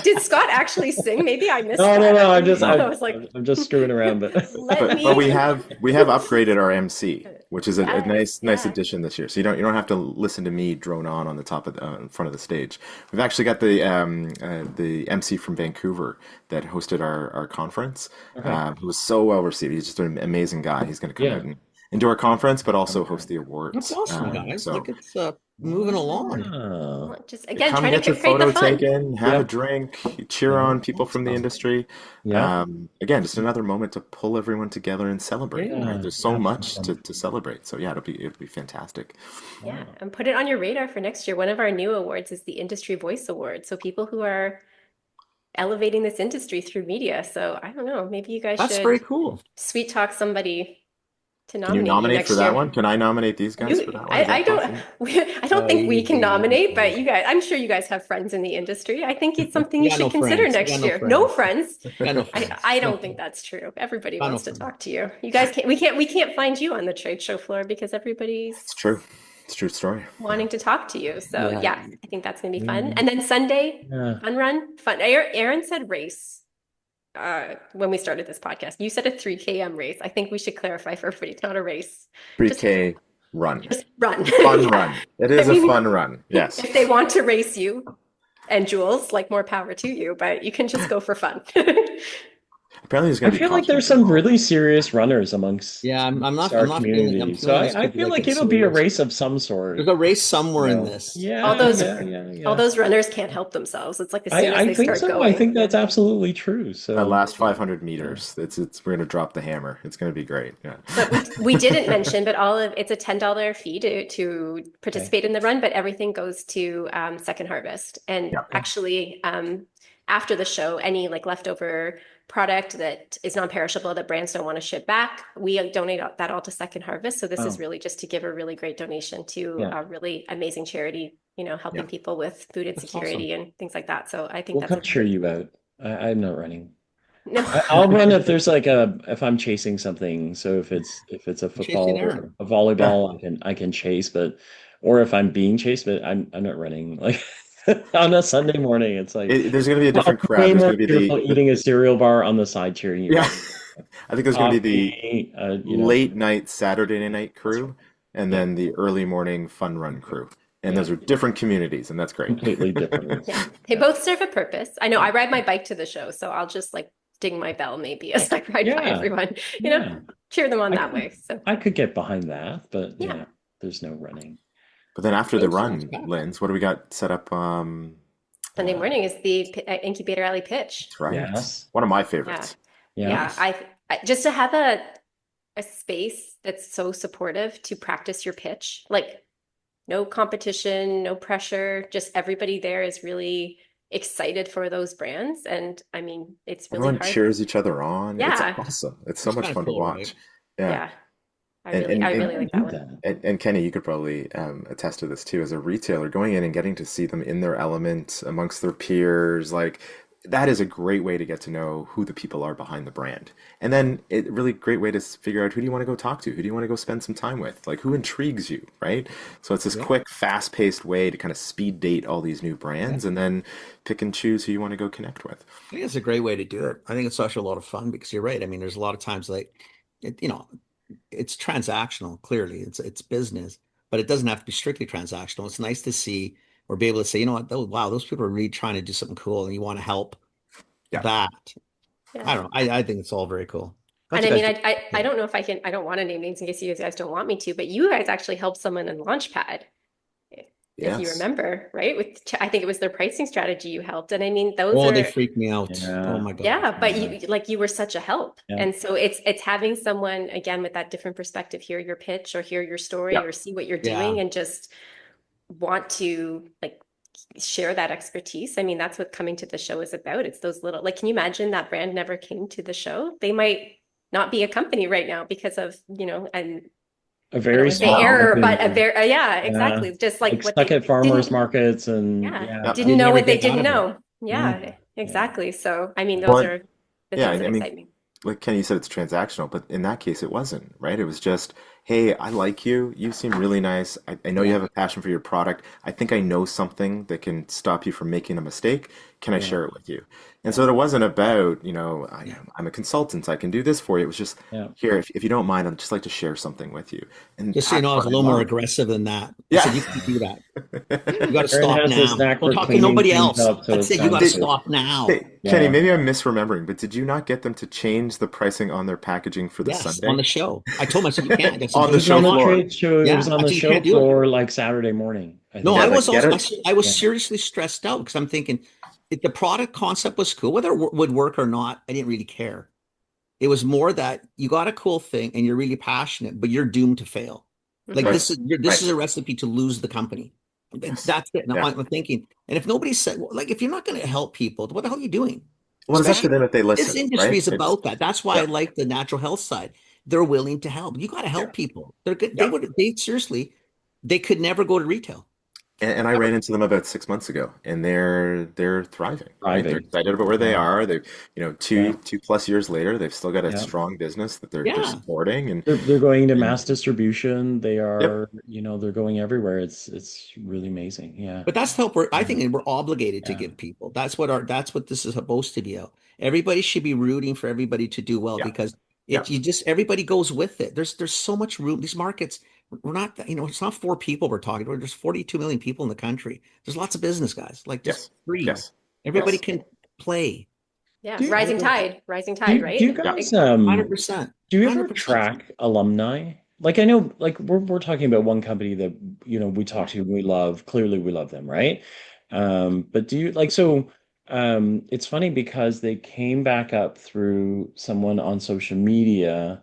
Speaker 5: Did Scott actually sing? Maybe I missed that.
Speaker 7: No.
Speaker 5: I was like,
Speaker 7: I'm just screwing around, but
Speaker 4: But we have upgraded our MC, which is a
Speaker 5: Yes,
Speaker 4: nice
Speaker 5: yeah.
Speaker 4: addition this year. So you don't have to listen to me drone on the top of in front of the stage. We've actually got the MC from Vancouver that hosted our conference, who was so well received. He's just an amazing guy. He's going to come out and do our conference, but also host the awards.
Speaker 6: That's awesome, guys.
Speaker 4: So
Speaker 6: Like it's moving along.
Speaker 7: Oh.
Speaker 5: just again
Speaker 4: come
Speaker 5: trying to
Speaker 4: get your
Speaker 5: create
Speaker 4: photo
Speaker 5: the fun.
Speaker 4: taken, have
Speaker 7: Yeah.
Speaker 4: a drink, cheer on people from the industry.
Speaker 7: Yeah.
Speaker 4: Again, just another moment to pull everyone together and celebrate.
Speaker 7: Yeah,
Speaker 4: Right? There's so much
Speaker 7: absolutely.
Speaker 4: to celebrate. So yeah, it'll be fantastic.
Speaker 5: Yeah, and put it on your radar for next year. One of our new awards is the Industry Voice Award. So people who are elevating this industry through media. So I don't know, maybe you guys
Speaker 6: That's
Speaker 5: should
Speaker 6: very cool.
Speaker 5: sweet talk somebody to
Speaker 4: Can
Speaker 5: nominate
Speaker 4: you nominate
Speaker 5: next
Speaker 4: for that
Speaker 5: year.
Speaker 4: one? Can I nominate these guys for that one? Is
Speaker 5: I
Speaker 4: that
Speaker 5: don't.
Speaker 4: possible?
Speaker 5: I don't think we can
Speaker 6: Easy.
Speaker 5: nominate, but you guys. I'm sure you guys have friends in the industry. I think it's something you
Speaker 6: Yeah,
Speaker 5: should
Speaker 6: no
Speaker 5: consider
Speaker 6: friends.
Speaker 5: next
Speaker 6: Yeah, no
Speaker 5: year.
Speaker 6: friends.
Speaker 5: No friends.
Speaker 6: Yeah, no friends.
Speaker 5: I don't think that's true. Everybody
Speaker 6: Yeah, no
Speaker 5: wants to
Speaker 6: friends.
Speaker 5: talk to you. You guys can't. We can't find you on the trade show floor because everybody's
Speaker 4: It's true. It's a true story.
Speaker 5: wanting to talk to you. So
Speaker 6: Yeah.
Speaker 5: yeah, I think that's gonna be fun. And then Sunday,
Speaker 7: Yeah.
Speaker 5: fun run, fun. Aaron said race. When we started this podcast, you said a 3 km race. I think we should clarify for everybody, it's not a race.
Speaker 4: 3K Run.
Speaker 5: Just run.
Speaker 4: Fun
Speaker 5: Yeah.
Speaker 4: run. It is
Speaker 5: I mean,
Speaker 4: a fun run. Yes.
Speaker 5: if they want to race you and Jules, like more power to you, but you can just go for fun.
Speaker 4: Apparently there's
Speaker 7: I
Speaker 4: going to be
Speaker 7: feel like there's
Speaker 4: costumes
Speaker 7: some really serious runners amongst
Speaker 6: Yeah, I'm not.
Speaker 7: our
Speaker 6: I'm not feeling. I'm
Speaker 7: community. So
Speaker 6: feeling this
Speaker 7: I
Speaker 6: could be
Speaker 7: feel
Speaker 6: like
Speaker 7: like
Speaker 6: a
Speaker 7: it'll be a
Speaker 6: serious.
Speaker 7: race of some sort.
Speaker 6: There's a race somewhere in
Speaker 7: No.
Speaker 6: this.
Speaker 7: Yeah,
Speaker 5: All those
Speaker 7: yeah.
Speaker 5: all those runners can't help themselves. It's like as soon as
Speaker 7: I
Speaker 5: they
Speaker 7: think
Speaker 5: start
Speaker 7: so.
Speaker 5: going.
Speaker 7: I think that's absolutely true.
Speaker 4: that
Speaker 7: So
Speaker 4: last 500 meters. It's we're going to drop the hammer. It's going to be great. Yeah.
Speaker 5: But we didn't mention, but it's a $10 fee to participate in the run, but everything goes to Second Harvest. And
Speaker 4: Yep.
Speaker 5: actually, after the show, any like leftover product that is non-perishable that brands don't want to ship back, we donate that all to Second Harvest. So this is
Speaker 7: Oh.
Speaker 5: really just to give a really great donation to
Speaker 7: Yeah.
Speaker 5: a really amazing charity, helping
Speaker 4: Yeah.
Speaker 5: people with food insecurity and things like that. So I think
Speaker 7: we'll
Speaker 5: that's
Speaker 7: come cheer you out. I'm not running.
Speaker 5: No.
Speaker 7: I'll run if there's like if I'm chasing something. So if it's a football
Speaker 6: Chasing
Speaker 7: or
Speaker 6: Aaron.
Speaker 7: a volleyball, I can chase, or if I'm being chased, but I'm not running. Like on a Sunday morning, it's like
Speaker 4: There's going to be a different crowd.
Speaker 7: way
Speaker 4: There's
Speaker 7: more
Speaker 4: going to be
Speaker 7: cheerful eating a cereal bar on the side cheering you.
Speaker 4: yeah.
Speaker 7: on.
Speaker 4: I think there's going to be
Speaker 7: Coffee,
Speaker 4: the late night Saturday night crew and then the early morning fun run crew. And those are different communities, and that's great.
Speaker 7: completely different.
Speaker 5: Yeah, they both serve a purpose. I know I ride my bike to the show, so I'll just like ding my bell maybe as I ride by
Speaker 7: Yeah.
Speaker 5: everyone,
Speaker 7: Yeah.
Speaker 5: cheer them on
Speaker 7: I
Speaker 5: that
Speaker 7: could-
Speaker 5: way. So
Speaker 7: I could get behind that, but
Speaker 5: Yeah.
Speaker 7: there's no running.
Speaker 4: But then after the run,
Speaker 6: Sounds bad.
Speaker 4: Linz, what do we got set up?
Speaker 5: Sunday morning is the Incubator Alley pitch.
Speaker 4: That's right.
Speaker 7: Yes.
Speaker 4: One of my favorites.
Speaker 5: Yeah, I just to have a space that's so supportive to practice your pitch, like no competition, no pressure, just everybody there is really excited for those brands. And I mean, it's really
Speaker 4: Everyone
Speaker 5: hard.
Speaker 4: cheers each other on.
Speaker 5: Yeah.
Speaker 4: It's awesome. It's so
Speaker 6: It's
Speaker 4: much
Speaker 6: kinda
Speaker 4: fun to
Speaker 6: cool,
Speaker 4: watch.
Speaker 6: right?
Speaker 4: Yeah.
Speaker 5: Yeah. I
Speaker 4: And-
Speaker 5: really like that one.
Speaker 4: And Kenny, you could probably attest to this too, as a retailer, going in and getting to see them in their element amongst their peers, like that is a great way to get to know who the people are behind the brand. And then it really great way to figure out who do you want to go talk to? Who do you want to go spend some time with? Like who intrigues you, right? So it's this quick, fast-paced way to kind of speed date all these new brands and then pick and choose who you want to go connect with.
Speaker 6: I think it's a great way to do it. I think it's actually a lot of fun because you're right. I mean, there's a lot of times like, it's transactional. Clearly, it's business, but it doesn't have to be strictly transactional. It's nice to see or be able to say, you know what, wow, those people are really trying to do something cool, and you want to help
Speaker 4: Yeah.
Speaker 6: that.
Speaker 5: Yeah.
Speaker 6: I don't know. I think it's all very cool.
Speaker 5: And
Speaker 6: How'd
Speaker 5: I
Speaker 6: you
Speaker 5: mean,
Speaker 6: guys
Speaker 5: I don't know if I don't want to name names in case you guys don't want me to, but you guys actually helped someone in Launchpad, if you
Speaker 4: Yes.
Speaker 5: remember, right? I think it was their pricing strategy you helped. And I mean, those
Speaker 6: Oh,
Speaker 5: are,
Speaker 6: they freaked me out.
Speaker 7: Yeah.
Speaker 6: Oh my God.
Speaker 5: yeah, but you were such a help.
Speaker 7: Yeah.
Speaker 5: And so it's having someone again with that different perspective, hear your pitch or hear your story
Speaker 4: Yeah.
Speaker 5: or see what you're
Speaker 6: Yeah.
Speaker 5: doing and just want to like share that expertise. I mean, that's what coming to the show is about. It's those little, like, can you imagine that brand never came to the show? They might not be a company right now because of, and
Speaker 7: A
Speaker 5: I don't
Speaker 7: very
Speaker 5: want to say
Speaker 7: small
Speaker 5: error, but
Speaker 7: company.
Speaker 5: a very, yeah, exactly. Just like what
Speaker 7: stuck
Speaker 5: they
Speaker 7: at farmers
Speaker 5: didn't,
Speaker 7: markets and
Speaker 5: yeah,
Speaker 6: They
Speaker 5: didn't know
Speaker 6: never
Speaker 5: what they
Speaker 6: get out
Speaker 5: didn't
Speaker 6: of it.
Speaker 5: know. Yeah, exactly. So, I mean, those
Speaker 4: Well,
Speaker 5: are the
Speaker 4: yeah,
Speaker 5: things that
Speaker 4: I mean,
Speaker 5: excite me.
Speaker 4: like Kenny said, it's transactional, but in that case, it wasn't, right? It was just, hey, I like you. You seem really nice. I know you have a passion for your product. I think I know something that can stop you from making a mistake. Can I share it with you? And so it wasn't about, I'm a consultant. I can do this for you. It was just,
Speaker 7: Yeah.
Speaker 4: here, if you don't mind, I'd just like to share something with you. And
Speaker 6: Just so you
Speaker 4: that's
Speaker 6: know, I was a
Speaker 4: what
Speaker 6: little more
Speaker 4: love.
Speaker 6: aggressive than that.
Speaker 4: Yeah.
Speaker 6: I said, you can't do that. You got to
Speaker 7: Aaron
Speaker 6: stop
Speaker 7: has this
Speaker 6: now.
Speaker 7: knack
Speaker 6: We're
Speaker 7: for
Speaker 6: talking
Speaker 7: cleaning
Speaker 6: nobody
Speaker 7: things
Speaker 6: else.
Speaker 7: up so
Speaker 6: I'd
Speaker 7: it
Speaker 6: say you got to
Speaker 7: sounds good.
Speaker 6: stop now.
Speaker 4: Hey,
Speaker 7: Yeah.
Speaker 4: Kenny, maybe I'm misremembering, but did you not get them to change the pricing on their packaging for the
Speaker 6: Yes,
Speaker 4: Sunday?
Speaker 6: on the show. I told myself you can't. I said,
Speaker 4: On
Speaker 7: It
Speaker 4: the
Speaker 7: was
Speaker 4: show
Speaker 7: on the
Speaker 4: floor.
Speaker 7: trade show. It
Speaker 6: Yeah,
Speaker 7: was on
Speaker 6: I
Speaker 7: the
Speaker 6: said you
Speaker 7: show
Speaker 6: can't do it.
Speaker 7: floor like Saturday morning. I
Speaker 6: No,
Speaker 7: think.
Speaker 6: I
Speaker 4: Yeah,
Speaker 6: was
Speaker 4: like, get
Speaker 6: also,
Speaker 4: it?
Speaker 6: I was
Speaker 7: Yeah.
Speaker 6: seriously stressed out because I'm thinking if the product concept was cool, whether it would work or not, I didn't really care. It was more that you got a cool thing and you're really passionate, but you're doomed to fail. Like
Speaker 5: Mhm.
Speaker 6: this is
Speaker 4: Right.
Speaker 6: a recipe to lose the company.
Speaker 4: Yes.
Speaker 6: That's it. Now
Speaker 4: Yeah.
Speaker 6: I'm thinking, and if nobody said, well, like, if you're not going to help people, what the hell are you doing?
Speaker 4: Well, it's up to them if they
Speaker 6: This
Speaker 4: listen,
Speaker 6: industry
Speaker 4: right?
Speaker 6: is about that. That's why I
Speaker 4: Yeah.
Speaker 6: like the natural health side. They're willing to help. You got to help people. They're good.
Speaker 4: Yeah.
Speaker 6: They could never go to retail.
Speaker 4: And I ran into them about 6 months ago, and they're thriving, right? They're
Speaker 7: Thriving.
Speaker 4: excited about where they
Speaker 7: Yeah.
Speaker 4: are. They've, two plus years later, they've still got a
Speaker 7: Yeah.
Speaker 4: strong business that they're
Speaker 6: Yeah.
Speaker 4: supporting, and
Speaker 7: They're going to
Speaker 4: and
Speaker 7: mass distribution. They are, they're going everywhere. It's really amazing. Yeah.
Speaker 6: But that's the help I think we're obligated to
Speaker 7: Yeah.
Speaker 6: give people. That's what this is supposed to be about. Everybody should be rooting for everybody to do well
Speaker 4: Yeah.
Speaker 6: because
Speaker 4: Yeah.
Speaker 6: everybody goes with it. There's so much room. These markets, we're not, it's not 4 people we're talking about. There's 42 million people in the country. There's lots of business guys. Like, just
Speaker 4: Yes.
Speaker 6: breathe.
Speaker 4: Yes.
Speaker 6: Everybody
Speaker 4: Yes.
Speaker 6: can play.
Speaker 5: Yeah,
Speaker 7: Do you,
Speaker 5: rising tide,
Speaker 7: do you
Speaker 5: right?
Speaker 7: guys
Speaker 6: 100%.
Speaker 7: do you ever
Speaker 6: 100%.
Speaker 7: track alumni? Like I know, like we're talking about one company that we talk to, we love. Clearly, we love them, right? But do you like so? It's funny because they came back up through someone on social media,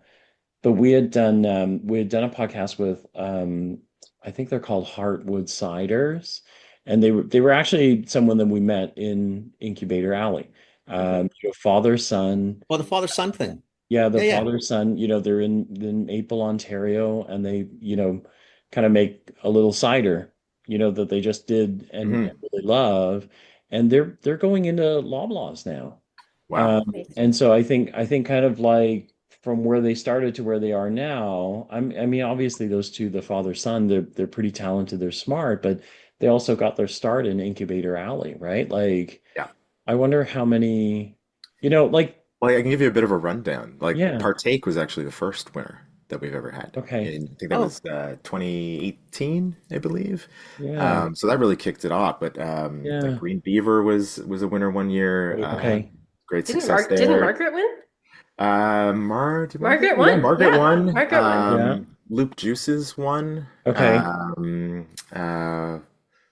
Speaker 7: but we had done a podcast with I think they're called Heartwood Ciders, and they were actually someone that we met in Incubator Alley. Father son.
Speaker 6: Well, the father-son thing.
Speaker 7: Yeah, the
Speaker 6: Yeah, yeah.
Speaker 7: father son, they're in Maple, Ontario, and they, kind of make a little cider, that they just did and
Speaker 4: Hmm.
Speaker 7: really love, and they're going into Loblaws now.
Speaker 4: Wow.
Speaker 7: And so I think kind of like from where they started to where they are now, I mean, obviously those two, the father son, they're pretty talented, they're smart, but they also got their start in Incubator Alley, right? Like,
Speaker 4: Yeah.
Speaker 7: I wonder how many, like,
Speaker 4: Well, I can give you a bit of a rundown. Like,
Speaker 7: yeah,
Speaker 4: Partake was actually the first winner that we've ever had.
Speaker 7: okay,
Speaker 4: And I think that
Speaker 6: Oh,
Speaker 4: was 2018, I believe.
Speaker 7: yeah,
Speaker 4: So that really kicked it off. But like
Speaker 7: yeah.
Speaker 4: Green Beaver was a winner one year.
Speaker 7: Okay.
Speaker 4: Great
Speaker 5: Didn't
Speaker 4: success
Speaker 5: Didn't
Speaker 4: there.
Speaker 5: Margaret win?
Speaker 4: Did
Speaker 5: Margaret
Speaker 4: Yeah,
Speaker 5: won?
Speaker 4: Margaret
Speaker 5: Yeah,
Speaker 4: won.
Speaker 5: Margaret won.
Speaker 7: Yeah.
Speaker 4: Loop Juices won.
Speaker 7: Okay.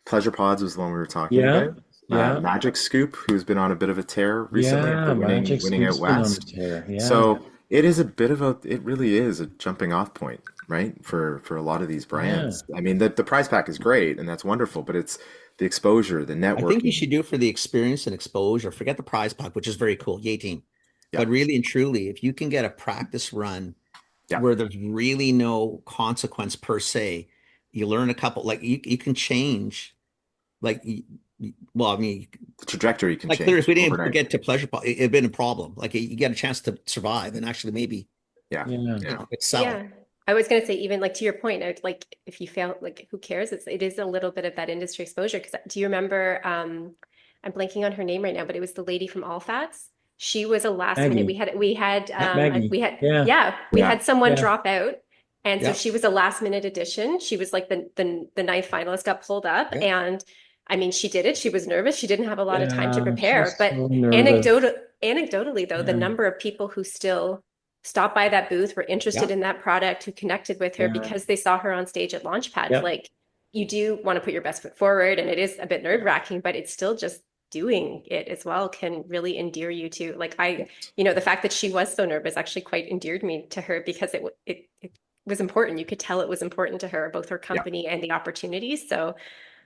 Speaker 4: Pleasure Pods was the one we were talking
Speaker 7: Yeah.
Speaker 4: about.
Speaker 7: Yeah.
Speaker 4: Magic Scoop, who's been on a bit of a tear recently
Speaker 7: Yeah.
Speaker 4: after
Speaker 7: Magic
Speaker 4: winning out
Speaker 7: Scoop's been on a
Speaker 4: west.
Speaker 7: tear. Yeah.
Speaker 4: So it really is a jumping off point, right? For a lot of these
Speaker 7: Yeah.
Speaker 4: brands. I mean, the prize pack is great and that's wonderful, but it's the exposure, the
Speaker 6: I think you
Speaker 4: networking.
Speaker 6: should do it for the experience and exposure. Forget the prize pack, which is very cool. Yay, team.
Speaker 4: Yeah,
Speaker 6: But really and truly, if you can get a practice run
Speaker 4: yeah,
Speaker 6: where there's really no consequence per se, you learn a couple, like you can change, like, well, I mean,
Speaker 4: the trajectory can
Speaker 6: like clear, if
Speaker 4: change
Speaker 6: we didn't
Speaker 4: overnight.
Speaker 6: get to pleasure, it'd been a problem. Like, you get a chance to survive and actually maybe,
Speaker 4: Yeah,
Speaker 7: Yeah.
Speaker 4: yeah.
Speaker 6: excel.
Speaker 5: Yeah. I was gonna say, even like to your point, like if you fail, like who cares? It is a little bit of that industry exposure. Because do you remember? I'm blanking on her name right now, but it was the lady from All Fats. She was a last minute.
Speaker 7: Maggie. Maggie.
Speaker 5: We had
Speaker 7: Yeah.
Speaker 5: yeah, we
Speaker 4: Yeah.
Speaker 5: had someone
Speaker 7: Yeah.
Speaker 5: drop out, and so
Speaker 6: Yeah.
Speaker 5: she was a last minute addition. She was like the ninth finalist, got pulled up,
Speaker 6: Yeah.
Speaker 5: and I mean, she did it. She was nervous. She didn't have a lot of time to
Speaker 7: Yeah. She
Speaker 5: prepare.
Speaker 7: was
Speaker 5: But
Speaker 7: so nervous.
Speaker 5: anecdotally, though, the
Speaker 7: Yeah.
Speaker 5: number of people who still stopped by that booth, were interested
Speaker 6: Yeah.
Speaker 5: in that product, who connected with her
Speaker 7: Yeah.
Speaker 5: because they saw her on stage at Launchpad.
Speaker 7: Yep.
Speaker 5: Like, you do want to put your best foot forward, and it is a bit nerve-wracking, but it's still just doing it as well can really endear you to, like, the fact that she was so nervous actually quite endeared me to her, because it was important. You could tell it was important to her, both her
Speaker 4: Yeah.
Speaker 5: company and the opportunities. So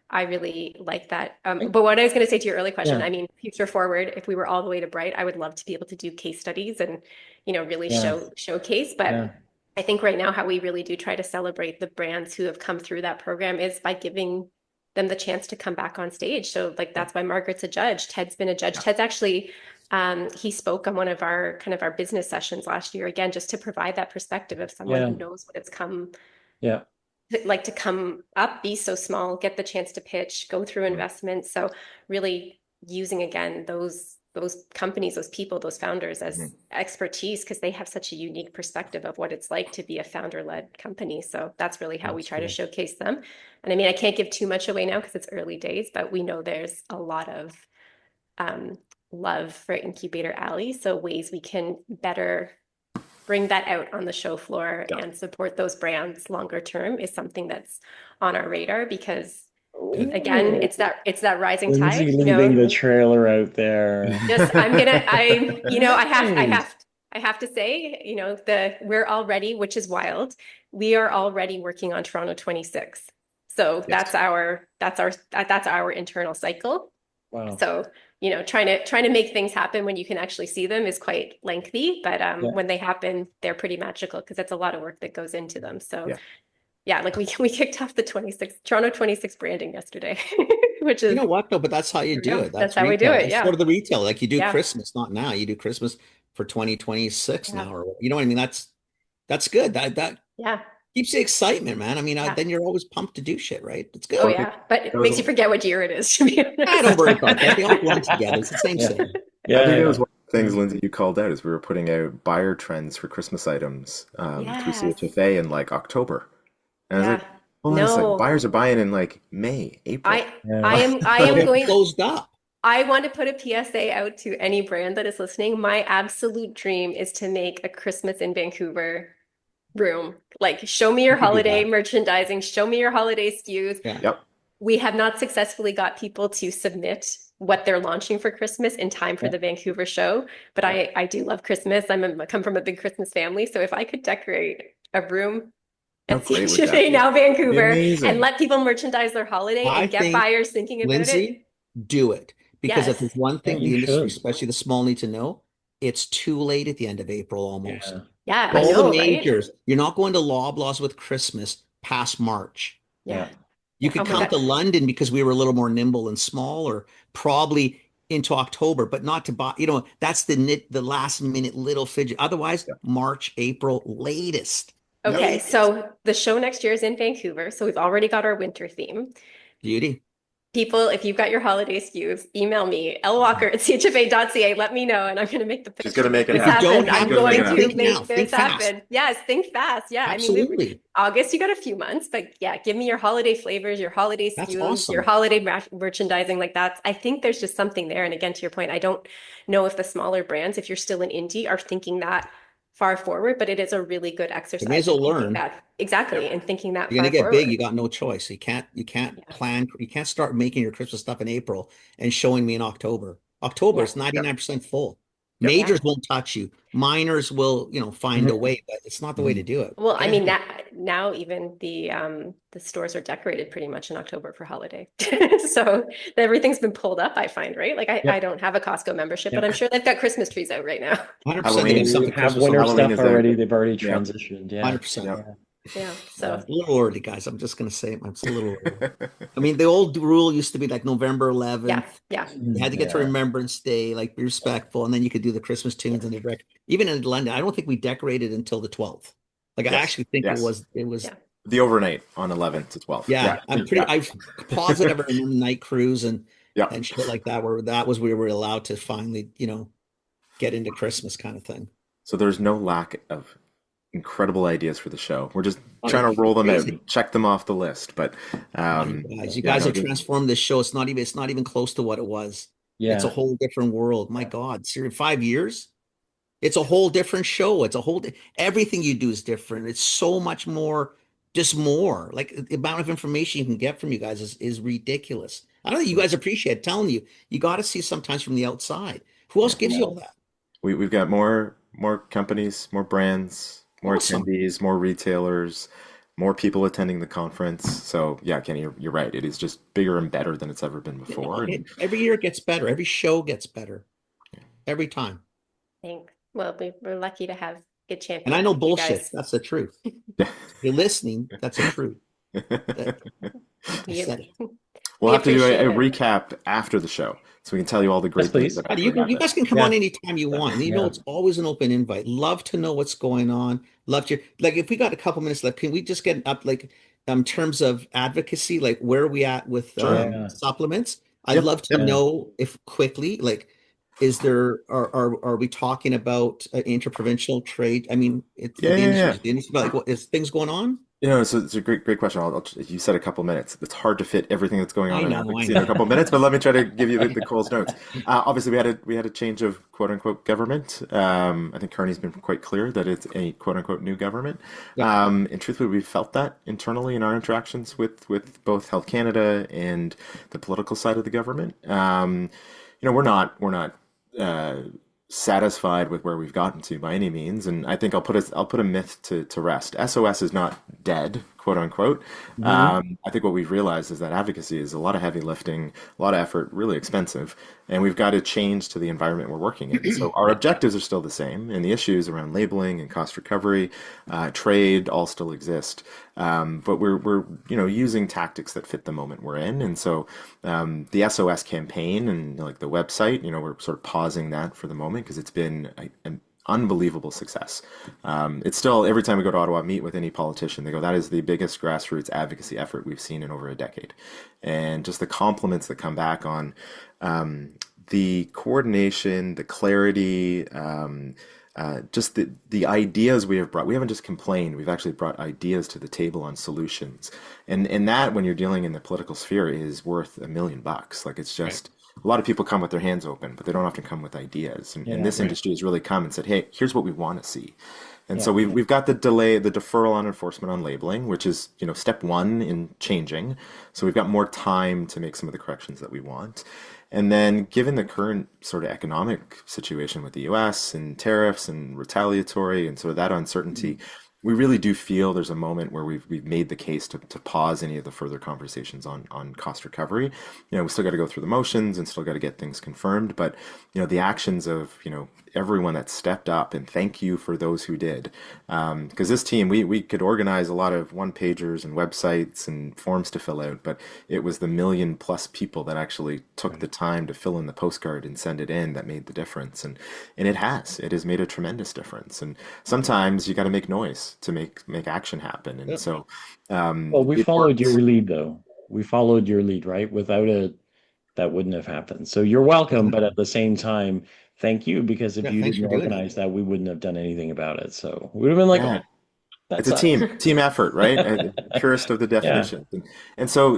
Speaker 5: I really like that. But what I was going to say to your early question,
Speaker 7: Yeah.
Speaker 5: I mean, future forward, if we were all the way to Bright, I would love to be able to do case studies and, really
Speaker 7: Yeah.
Speaker 5: showcase. But
Speaker 7: Yeah.
Speaker 5: I think right now, how we really do try to celebrate the brands who have come through that program is by giving them the chance to come back on stage. So like, that's why Margaret's a judge. Ted's been a judge.
Speaker 4: Yeah.
Speaker 5: Ted's actually, he spoke on one of our business sessions last year, again, just to provide that perspective of someone
Speaker 7: Yeah.
Speaker 5: who knows what it's come
Speaker 7: Yeah.
Speaker 5: like to come up, be so small, get the chance to pitch, go through investments. So really using, again, those companies, those people, those founders as
Speaker 4: Mhm.
Speaker 5: expertise, because they have such a unique perspective of what it's like to be a founder-led company. So that's really how we
Speaker 7: That's
Speaker 5: try to
Speaker 7: cool.
Speaker 5: showcase them. And I mean, I can't give too much away now because it's early days, but we know there's a lot of love for Incubator Alley. So ways we can better bring that out on the show floor
Speaker 4: Yeah.
Speaker 5: and support those brands longer term is something that's on our radar, because again, it's that rising tide,
Speaker 7: Lynsey leaving the trailer out there.
Speaker 5: just I
Speaker 7: Nice.
Speaker 5: have to say, we're already, which is wild, we are already working on Toronto 26. So
Speaker 4: Yes.
Speaker 5: that's our internal cycle.
Speaker 7: Wow.
Speaker 5: So, trying to make things happen when you can actually see them is quite lengthy, but
Speaker 7: Yeah.
Speaker 5: when they happen, they're pretty magical, because it's a lot of work that goes into them. So
Speaker 4: Yeah.
Speaker 5: yeah, like we kicked off the Toronto 26 branding yesterday, which
Speaker 6: You
Speaker 5: is,
Speaker 6: know what though? But that's how you
Speaker 5: There we
Speaker 6: do
Speaker 5: go.
Speaker 6: it.
Speaker 5: That's
Speaker 6: That's
Speaker 5: how we do
Speaker 6: retail.
Speaker 5: it,
Speaker 6: That's
Speaker 5: yeah.
Speaker 6: sort of the retail. Like, you do
Speaker 5: Yeah.
Speaker 6: Christmas, not now. You do Christmas for 2026
Speaker 5: Yeah.
Speaker 6: now, or you know what I mean? That's good. That
Speaker 5: yeah.
Speaker 6: keeps the excitement, man. I mean,
Speaker 5: Yeah.
Speaker 6: then you're always pumped to do shit, right? It's good.
Speaker 5: Oh yeah, but it
Speaker 4: That was
Speaker 5: makes
Speaker 4: a-
Speaker 5: you forget what year it is, to be honest.
Speaker 6: I don't worry about that. They all blend together. It's the same
Speaker 7: Yeah.
Speaker 6: thing.
Speaker 4: I think
Speaker 7: Yeah.
Speaker 4: that was one of the things, Lindsay, you called out, is we were putting out buyer trends for Christmas items through
Speaker 5: Yes.
Speaker 4: CHFA in like October. And I was
Speaker 5: Yeah.
Speaker 4: like, hold on a second,
Speaker 5: No.
Speaker 4: buyers are buying in like May, April.
Speaker 5: I
Speaker 7: Yeah.
Speaker 5: I
Speaker 6: But
Speaker 5: am
Speaker 6: they're
Speaker 5: going
Speaker 6: closed up.
Speaker 5: I want to put a PSA out to any brand that is listening. My absolute dream is to make a Christmas in Vancouver room. Like, show me your
Speaker 6: You could do
Speaker 5: holiday
Speaker 6: that.
Speaker 5: merchandising, show me your holiday SKUs.
Speaker 6: Yeah.
Speaker 4: Yep.
Speaker 5: We have not successfully got people to submit what they're launching for Christmas in time for
Speaker 7: Yeah.
Speaker 5: the Vancouver show. But I do love Christmas. I come from a big Christmas family. So if I could decorate a room
Speaker 4: How
Speaker 5: at
Speaker 4: great would that
Speaker 5: CHFA
Speaker 4: be?
Speaker 5: Now
Speaker 4: It'd be
Speaker 5: Vancouver and
Speaker 4: amazing.
Speaker 5: let people merchandise their holiday
Speaker 6: I
Speaker 5: and get
Speaker 6: think,
Speaker 5: buyers thinking about it,
Speaker 6: Lynsey, do it. Because if
Speaker 5: yes.
Speaker 6: there's one
Speaker 7: Yeah,
Speaker 6: thing the
Speaker 7: you
Speaker 6: industry,
Speaker 7: should.
Speaker 6: especially the small, need to know, it's too late at the end of April almost.
Speaker 7: Yeah.
Speaker 5: Yeah, I
Speaker 6: All the
Speaker 5: know, right?
Speaker 6: majors, you're not going to Loblaws with Christmas past March.
Speaker 5: Yeah.
Speaker 6: You
Speaker 5: Yeah.
Speaker 6: could
Speaker 5: Oh my
Speaker 6: come
Speaker 5: God.
Speaker 6: to London because we were a little more nimble and smaller, probably into October, but not to buy, that's the last minute little fidget. Otherwise,
Speaker 4: Yep.
Speaker 6: March, April, latest.
Speaker 4: Yep.
Speaker 5: Okay,
Speaker 6: Latest.
Speaker 5: so the show next year is in Vancouver, so we've already got our winter theme.
Speaker 6: Beauty.
Speaker 5: People, if you've got your holiday SKUs, email me, lwalker@chfa.ca. Let me know, and I'm going to make the
Speaker 4: She's gonna
Speaker 5: picture
Speaker 4: make it
Speaker 5: this
Speaker 4: happen.
Speaker 6: You don't
Speaker 5: happen.
Speaker 6: have
Speaker 5: I'm
Speaker 4: She's gonna make
Speaker 5: going
Speaker 4: it
Speaker 5: to
Speaker 4: happen.
Speaker 6: Think now.
Speaker 5: make
Speaker 6: Think
Speaker 5: this
Speaker 6: fast.
Speaker 5: happen. Yes, think fast. Yeah, I mean,
Speaker 6: Absolutely.
Speaker 5: August, you got a few months, but yeah, give me your holiday flavors, your holiday
Speaker 6: That's
Speaker 5: SKUs, your
Speaker 6: awesome.
Speaker 5: holiday merchandising. Like that's, I think there's just something there. And again, to your point, I don't know if the smaller brands, if you're still an indie, are thinking that far forward, but it is a really good
Speaker 6: You
Speaker 5: exercise
Speaker 6: may as
Speaker 5: in
Speaker 6: well
Speaker 5: thinking
Speaker 6: learn.
Speaker 5: that exactly and thinking that
Speaker 6: You're gonna
Speaker 5: far
Speaker 6: get big,
Speaker 5: forward.
Speaker 6: you got no choice. You can't
Speaker 5: Yeah,
Speaker 6: plan, you can't start making your Christmas stuff in April and showing me in October. October
Speaker 5: yeah,
Speaker 6: is 99% full.
Speaker 4: Yep.
Speaker 5: yeah.
Speaker 6: Majors won't touch you. Minors will, find a way, but it's not the way to do it.
Speaker 5: Well, I
Speaker 6: Okay?
Speaker 5: mean, now even the stores are decorated pretty much in October for holiday. So everything's been pulled up, I find, right? Like I
Speaker 7: Yep.
Speaker 5: don't have a Costco membership, but
Speaker 7: Yep.
Speaker 5: I'm sure they've got Christmas trees out right now.
Speaker 6: 100% they got
Speaker 4: Halloween.
Speaker 7: They
Speaker 6: something
Speaker 7: have
Speaker 6: Christmas
Speaker 7: winter
Speaker 6: on.
Speaker 4: Halloween
Speaker 7: stuff
Speaker 4: is out.
Speaker 7: already. They've already
Speaker 4: Yep.
Speaker 7: transitioned. Yeah.
Speaker 6: 100%.
Speaker 4: Yep.
Speaker 5: Yeah. So
Speaker 6: A little early, guys. I'm just gonna say it's a little early. I mean, the old rule used to be like November 11th.
Speaker 5: yeah.
Speaker 6: You had to get to
Speaker 7: Yeah.
Speaker 6: Remembrance Day, like be respectful, and then you could do the Christmas tunes and even in London. I don't think we decorated until the 12th. Like I
Speaker 4: Yes.
Speaker 6: actually think
Speaker 4: Yes.
Speaker 6: it was
Speaker 5: Yeah.
Speaker 4: The overnight on 11th to 12th.
Speaker 6: yeah. I'm positive I remember night cruise and
Speaker 4: Yeah.
Speaker 6: shit like that where we were allowed to finally, get into Christmas kind of thing.
Speaker 4: So there's no lack of incredible ideas for the show. We're just
Speaker 6: Oh,
Speaker 4: trying to roll them out
Speaker 6: crazy.
Speaker 4: and check them off the list. But
Speaker 6: You
Speaker 4: yeah,
Speaker 6: guys
Speaker 4: no,
Speaker 6: have transformed this show. It's not even close to what it was. It's a
Speaker 7: Yeah.
Speaker 6: whole different world. My God, seriously, 5 years? It's a whole different show. It's a whole everything you do is different. It's so much more, just more. Like the amount of information you can get from you guys is ridiculous. I don't think you guys appreciate it. Telling you got to see sometimes from the outside. Who else gives you all that?
Speaker 4: we've got more companies, more brands, more
Speaker 6: Awesome.
Speaker 4: attendees, more retailers, more people attending the conference. So yeah, Kenny, you're right. It is just bigger and better than it's ever been before. And
Speaker 6: Every year it gets better. Every show gets better. Every time.
Speaker 5: Thanks. Well, we're lucky to have good champions.
Speaker 6: And I know
Speaker 5: like you
Speaker 6: bullshit.
Speaker 5: guys.
Speaker 6: That's the truth.
Speaker 4: yeah.
Speaker 6: If you're listening, that's the truth. I
Speaker 5: We-
Speaker 6: said it.
Speaker 4: We'll
Speaker 5: We
Speaker 4: have to do a
Speaker 5: appreciate it.
Speaker 4: recap after the show so we can tell you all the great
Speaker 7: Yes,
Speaker 4: things
Speaker 7: please.
Speaker 4: that
Speaker 6: You
Speaker 4: actually happened.
Speaker 6: guys can come
Speaker 7: Yeah.
Speaker 6: on anytime you want.
Speaker 7: Yeah.
Speaker 6: It's always an open invite. Love to know what's going on. Love to if we got a couple minutes left, can we just get up terms of advocacy, like where are we at with
Speaker 4: Sure.
Speaker 7: Yeah.
Speaker 6: supplements? I'd
Speaker 4: Yep.
Speaker 6: love to
Speaker 7: Yep.
Speaker 6: know if quickly, are we talking about interprovincial trade? I mean, it's
Speaker 4: Yeah,
Speaker 6: the
Speaker 4: yeah,
Speaker 6: industry.
Speaker 4: yeah.
Speaker 6: The industry, what is things going on?
Speaker 4: So it's a great question. You said a couple minutes. It's hard to fit everything that's going on
Speaker 6: I
Speaker 4: in
Speaker 6: know,
Speaker 4: advocacy
Speaker 6: I
Speaker 4: in a
Speaker 6: know.
Speaker 4: couple minutes, but let me try to give you the Cole's notes. Obviously, we had a change of quote unquote government. I think Kearney's been quite clear that it's a quote unquote new government.
Speaker 6: Yeah.
Speaker 4: And truthfully, we felt that internally in our interactions with both Health Canada and the political side of the government. We're not satisfied with where we've gotten to by any means, and I think I'll put a myth to rest. SOS is not dead, quote unquote. I think what we've realized is that advocacy is a lot of heavy lifting, a lot of effort, really expensive, and we've got to change to the environment we're working in. So our objectives are still the same, and the issues around labeling and cost recovery, trade, all still exist. But we're using tactics that fit the moment we're in, and so the SOS campaign and like the website, we're sort of pausing that for the moment because it's been an unbelievable success. It's still, every time we go to Ottawa, meet with any politician, they go, that is the biggest grassroots advocacy effort we've seen in over a decade. And just the compliments that come back on the coordination, the clarity, just the ideas we have brought. We haven't just complained. We've actually brought ideas to the table on solutions. And that, when you're dealing in the political sphere, is worth $1 million. Like, it's just a lot of people come with their hands open, but they don't often come with ideas. And
Speaker 7: Yeah,
Speaker 4: this industry has really come and said, hey, here's what we want to see. And so
Speaker 7: yeah.
Speaker 4: we've got the deferral on enforcement on labeling, which is, step one in changing. So we've got more time to make some of the corrections that we want. And then, given the current sort of economic situation with the US and tariffs and retaliatory and sort of that uncertainty, we really do feel there's a moment where we've made the case to pause any of the further conversations on cost recovery. We still got to go through the motions and still got to get things confirmed, but the actions of everyone that stepped up, and thank you for those who did, because this team, we could organize a lot of one-pagers and websites and forms to fill out, but it was the million-plus people that actually took the time to fill in the postcard and send it in that made the difference. And it has made a tremendous difference. And sometimes you got to make noise to make action happen. And so
Speaker 7: Well, we
Speaker 4: it
Speaker 7: followed your
Speaker 4: works.
Speaker 7: lead, though. We followed your lead, right? Without it, that wouldn't have happened. So you're welcome, but at the same time, thank you, because if
Speaker 6: Yeah,
Speaker 7: you
Speaker 6: thanks
Speaker 7: didn't
Speaker 6: for doing it.
Speaker 7: organize that, we wouldn't have done anything about it. So we would have been like,
Speaker 4: Yeah.
Speaker 7: oh, that
Speaker 4: It's a
Speaker 7: sucks.
Speaker 4: team effort, right? Purest of the
Speaker 7: Yeah.
Speaker 4: definition. And so,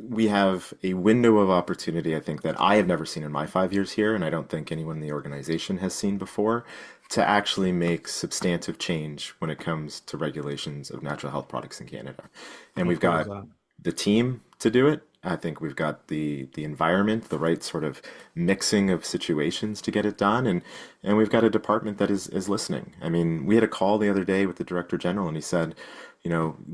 Speaker 4: we have a window of opportunity, I think, that I have never seen in my 5 years here, and I don't think anyone in the organization has seen before, to actually make substantive change when it comes to regulations of natural health products in Canada. And
Speaker 6: How
Speaker 4: we've
Speaker 6: cool is
Speaker 4: got
Speaker 6: that?
Speaker 4: the team to do it. I think we've got the environment, the right sort of mixing of situations to get it done, and we've got a department that is listening. I mean, we had a call the other day with the director general, and he said,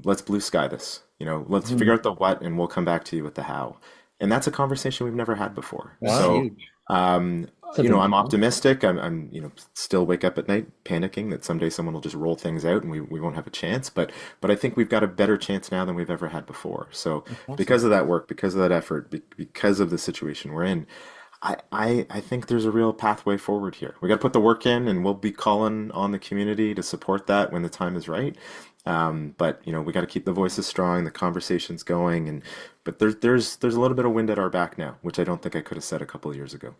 Speaker 4: let's blue sky this. Let's figure out the what, and we'll come back to you with the how. And that's a conversation we've never had before.
Speaker 6: That's
Speaker 7: Wow.
Speaker 4: So,
Speaker 6: huge.
Speaker 7: That's a big
Speaker 4: I'm
Speaker 7: deal.
Speaker 4: optimistic. I'm still wake up at night panicking that someday someone will just roll things out and we won't have a chance. But I think we've got a better chance now than we've ever had before. So
Speaker 6: That's awesome.
Speaker 4: because of that work, because of that effort, because of the situation we're in, I think there's a real pathway forward here. We got to put the work in, and we'll be calling on the community to support that when the time is right. But we got to keep the voices strong, the conversations going, but there's a little bit of wind at our back now, which I don't think I could have said a couple of years ago.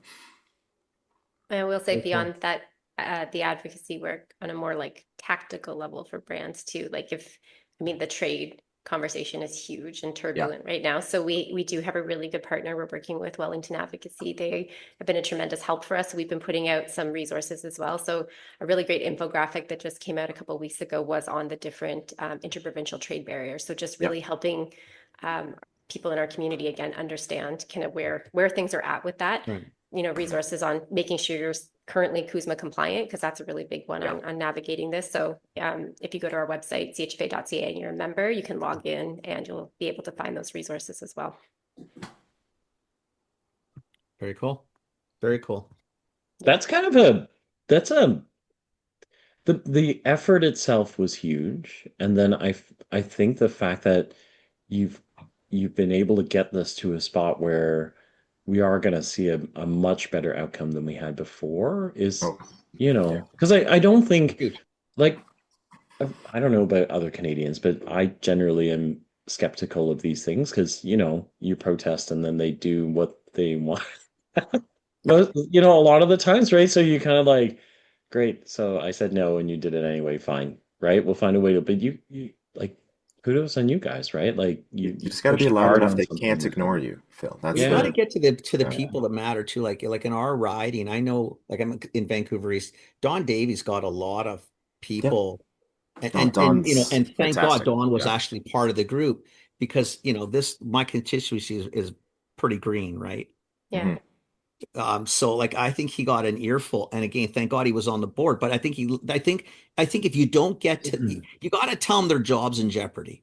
Speaker 5: I will say
Speaker 6: Very cool.
Speaker 5: beyond that, the advocacy work on a more like tactical level for brands too. Like the trade conversation is huge and
Speaker 4: Yeah.
Speaker 5: turbulent right now. So we do have a really good partner we're working with, Wellington Advocacy. They have been a tremendous help for us. We've been putting out some resources as well. So a really great infographic that just came out a couple of weeks ago was on the different interprovincial trade barriers. So just
Speaker 4: Yeah.
Speaker 5: really helping people in our community again understand kind of where things are at with that.
Speaker 6: Right.
Speaker 5: Resources on making sure you're currently CUSMA compliant, because that's a really big one
Speaker 4: Yeah.
Speaker 5: on navigating this. So if you go to our website, chfa.ca, and you're a member, you can log in and you'll be able to find those resources as well.
Speaker 6: Very cool. Very cool.
Speaker 7: That's kind of that's the effort itself was huge. And then I think the fact that you've been able to get this to a spot where we are going to see a much better outcome than we had before is,
Speaker 4: Oh, yeah.
Speaker 7: because I don't think,
Speaker 6: Huge.
Speaker 7: like, I don't know about other Canadians, but I generally am skeptical of these things because, you protest and then they do what they want. A lot of the times, right? So you kind of like, great. So I said no, and you did it anyway. Fine, right? We'll find a way to. But you like, kudos on you guys, right? Like
Speaker 4: You
Speaker 7: you
Speaker 4: just got to be
Speaker 7: pushed
Speaker 4: loud
Speaker 7: hard
Speaker 4: enough
Speaker 7: on
Speaker 4: they
Speaker 7: something.
Speaker 4: can't ignore you, Phil. That's
Speaker 6: You got to
Speaker 7: Yeah,
Speaker 6: get to the
Speaker 4: yeah.
Speaker 6: people that matter too. Like in our riding, I know, like I'm in Vancouver East. Don Davies got a lot of
Speaker 4: Yeah.
Speaker 6: people, and
Speaker 4: Oh,
Speaker 6: and
Speaker 4: Don's
Speaker 6: thank God
Speaker 4: fantastic.
Speaker 6: Don was
Speaker 4: Yeah.
Speaker 6: actually part of the group because my constituency is pretty green, right?
Speaker 5: Yeah.
Speaker 4: Mhm.
Speaker 6: So like I think he got an earful, and again, thank God he was on the board. But I think if you don't get to, you got to tell them their job's in jeopardy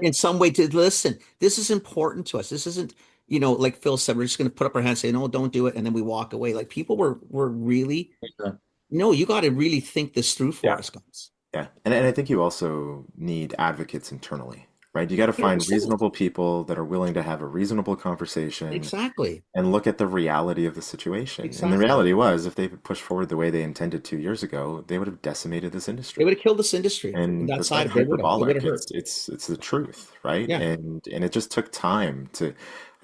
Speaker 6: in some way to listen. This is important to us. This isn't, like Phil said, we're just going to put up our hands, say no, don't do it, and then we walk away. Like people were really,
Speaker 7: yeah,
Speaker 6: no, you got to really think this through for
Speaker 4: Yeah.
Speaker 6: us, guys.
Speaker 4: Yeah. And I think you also need advocates internally, right? You got to find
Speaker 6: 100%.
Speaker 4: reasonable people that are willing to have a reasonable conversation
Speaker 6: Exactly.
Speaker 4: and look at the reality of the situation. And the
Speaker 6: Exactly.
Speaker 4: reality was, if they pushed forward the way they intended 2 years ago, they would have decimated this
Speaker 6: They
Speaker 4: industry.
Speaker 6: would have killed this industry.
Speaker 4: And
Speaker 6: That
Speaker 4: that's
Speaker 6: side
Speaker 4: not
Speaker 6: of it would have
Speaker 4: hyperbolic.
Speaker 6: hurt.
Speaker 4: It's the truth, right?
Speaker 6: Yeah.
Speaker 4: And it just took time to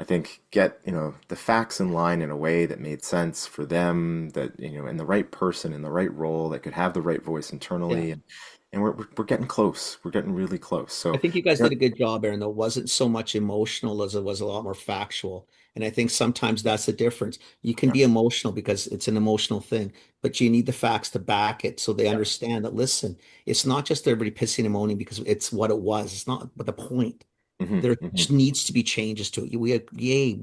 Speaker 4: I think get, the facts in line in a way that made sense for them, that, and the right person in the right role that could have the right voice internally. And we're getting close. We're getting really close.
Speaker 6: I
Speaker 4: So,
Speaker 6: think you guys
Speaker 4: you know,
Speaker 6: did a good job, Aaron, though. It wasn't so much emotional as it was a lot more factual. And I think sometimes that's the difference. You can
Speaker 4: yeah,
Speaker 6: be emotional because it's an emotional thing, but you need the facts to back it so they
Speaker 1: Yeah.
Speaker 6: understand that, listen, it's not just everybody pissing and moaning because it's what it was. It's not but the point.
Speaker 4: mhm,
Speaker 6: There
Speaker 4: mhm.
Speaker 6: just needs to be changes to it. We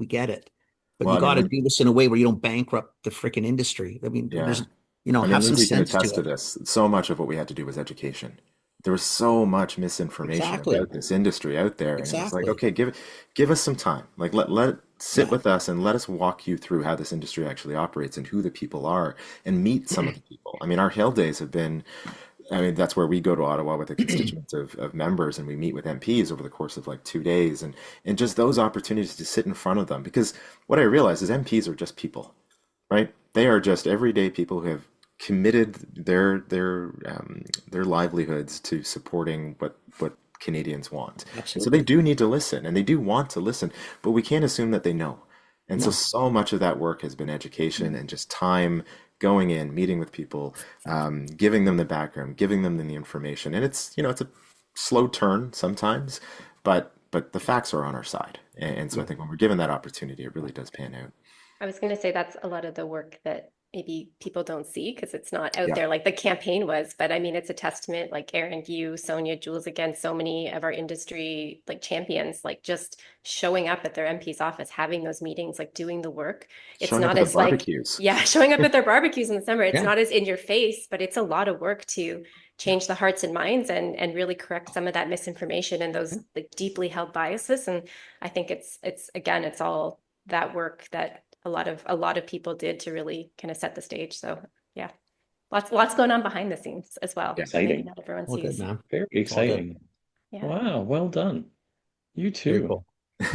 Speaker 6: get it. But
Speaker 4: Well,
Speaker 6: you
Speaker 4: I mean,
Speaker 6: got to do this in a way where you don't bankrupt the freaking industry. I mean,
Speaker 4: yeah. I mean,
Speaker 6: have some
Speaker 4: Lindsay can
Speaker 6: sense to
Speaker 4: attest to
Speaker 6: it.
Speaker 4: this. So much of what we had to do was education. There was so much misinformation
Speaker 6: Exactly.
Speaker 4: about this industry out there, and it was like,
Speaker 6: Exactly.
Speaker 4: okay, give us some time. Like let sit
Speaker 6: Yeah.
Speaker 4: with us and let us walk you through how this industry actually operates and who the people are, and meet some of the people. I mean, our Hill Days have been. I mean, that's where we go to Ottawa with a constituent of members, and we meet with MPs over the course of like 2 days, and just those opportunities to sit in front of them. Because what I realize is MPs are just people, right? They are just everyday people who have committed their livelihoods to supporting what Canadians want. And so they
Speaker 6: Absolutely.
Speaker 4: do need to listen, and they do want to listen, but we can't assume that they know. And so
Speaker 6: No.
Speaker 4: so much of that work has been education and just time going in, meeting with people, giving them the background, giving them the information. And it's a slow turn sometimes, but the facts are on our side. And so I think when we're given that opportunity, it really does pan out.
Speaker 5: I was going to say that's a lot of the work that maybe people don't see because it's not out
Speaker 4: Yeah.
Speaker 5: there like the campaign was. But I mean, it's a testament, like Aaron, you, Sonia, Jules, again, so many of our industry like champions, like just showing up at their MP's office, having those meetings, like doing the work. It's
Speaker 4: Showing up
Speaker 5: not
Speaker 4: at the
Speaker 5: as like,
Speaker 4: barbecues.
Speaker 5: yeah, showing up at their barbecues in the summer. It's
Speaker 6: Yeah.
Speaker 5: not as in your face, but it's a lot of work to change the hearts and minds and really correct some of that misinformation and those like deeply held biases. And I think it's again, it's all that work that a lot of people did to really kind of set the stage. So yeah, lots going on behind the scenes as well.
Speaker 4: Yeah.
Speaker 5: That maybe
Speaker 7: Exciting.
Speaker 5: not everyone
Speaker 6: All good,
Speaker 5: sees.
Speaker 6: man.
Speaker 7: Very
Speaker 6: All good.
Speaker 7: exciting.
Speaker 5: Yeah.
Speaker 7: Wow, well done. You
Speaker 6: Very
Speaker 7: too.
Speaker 6: cool.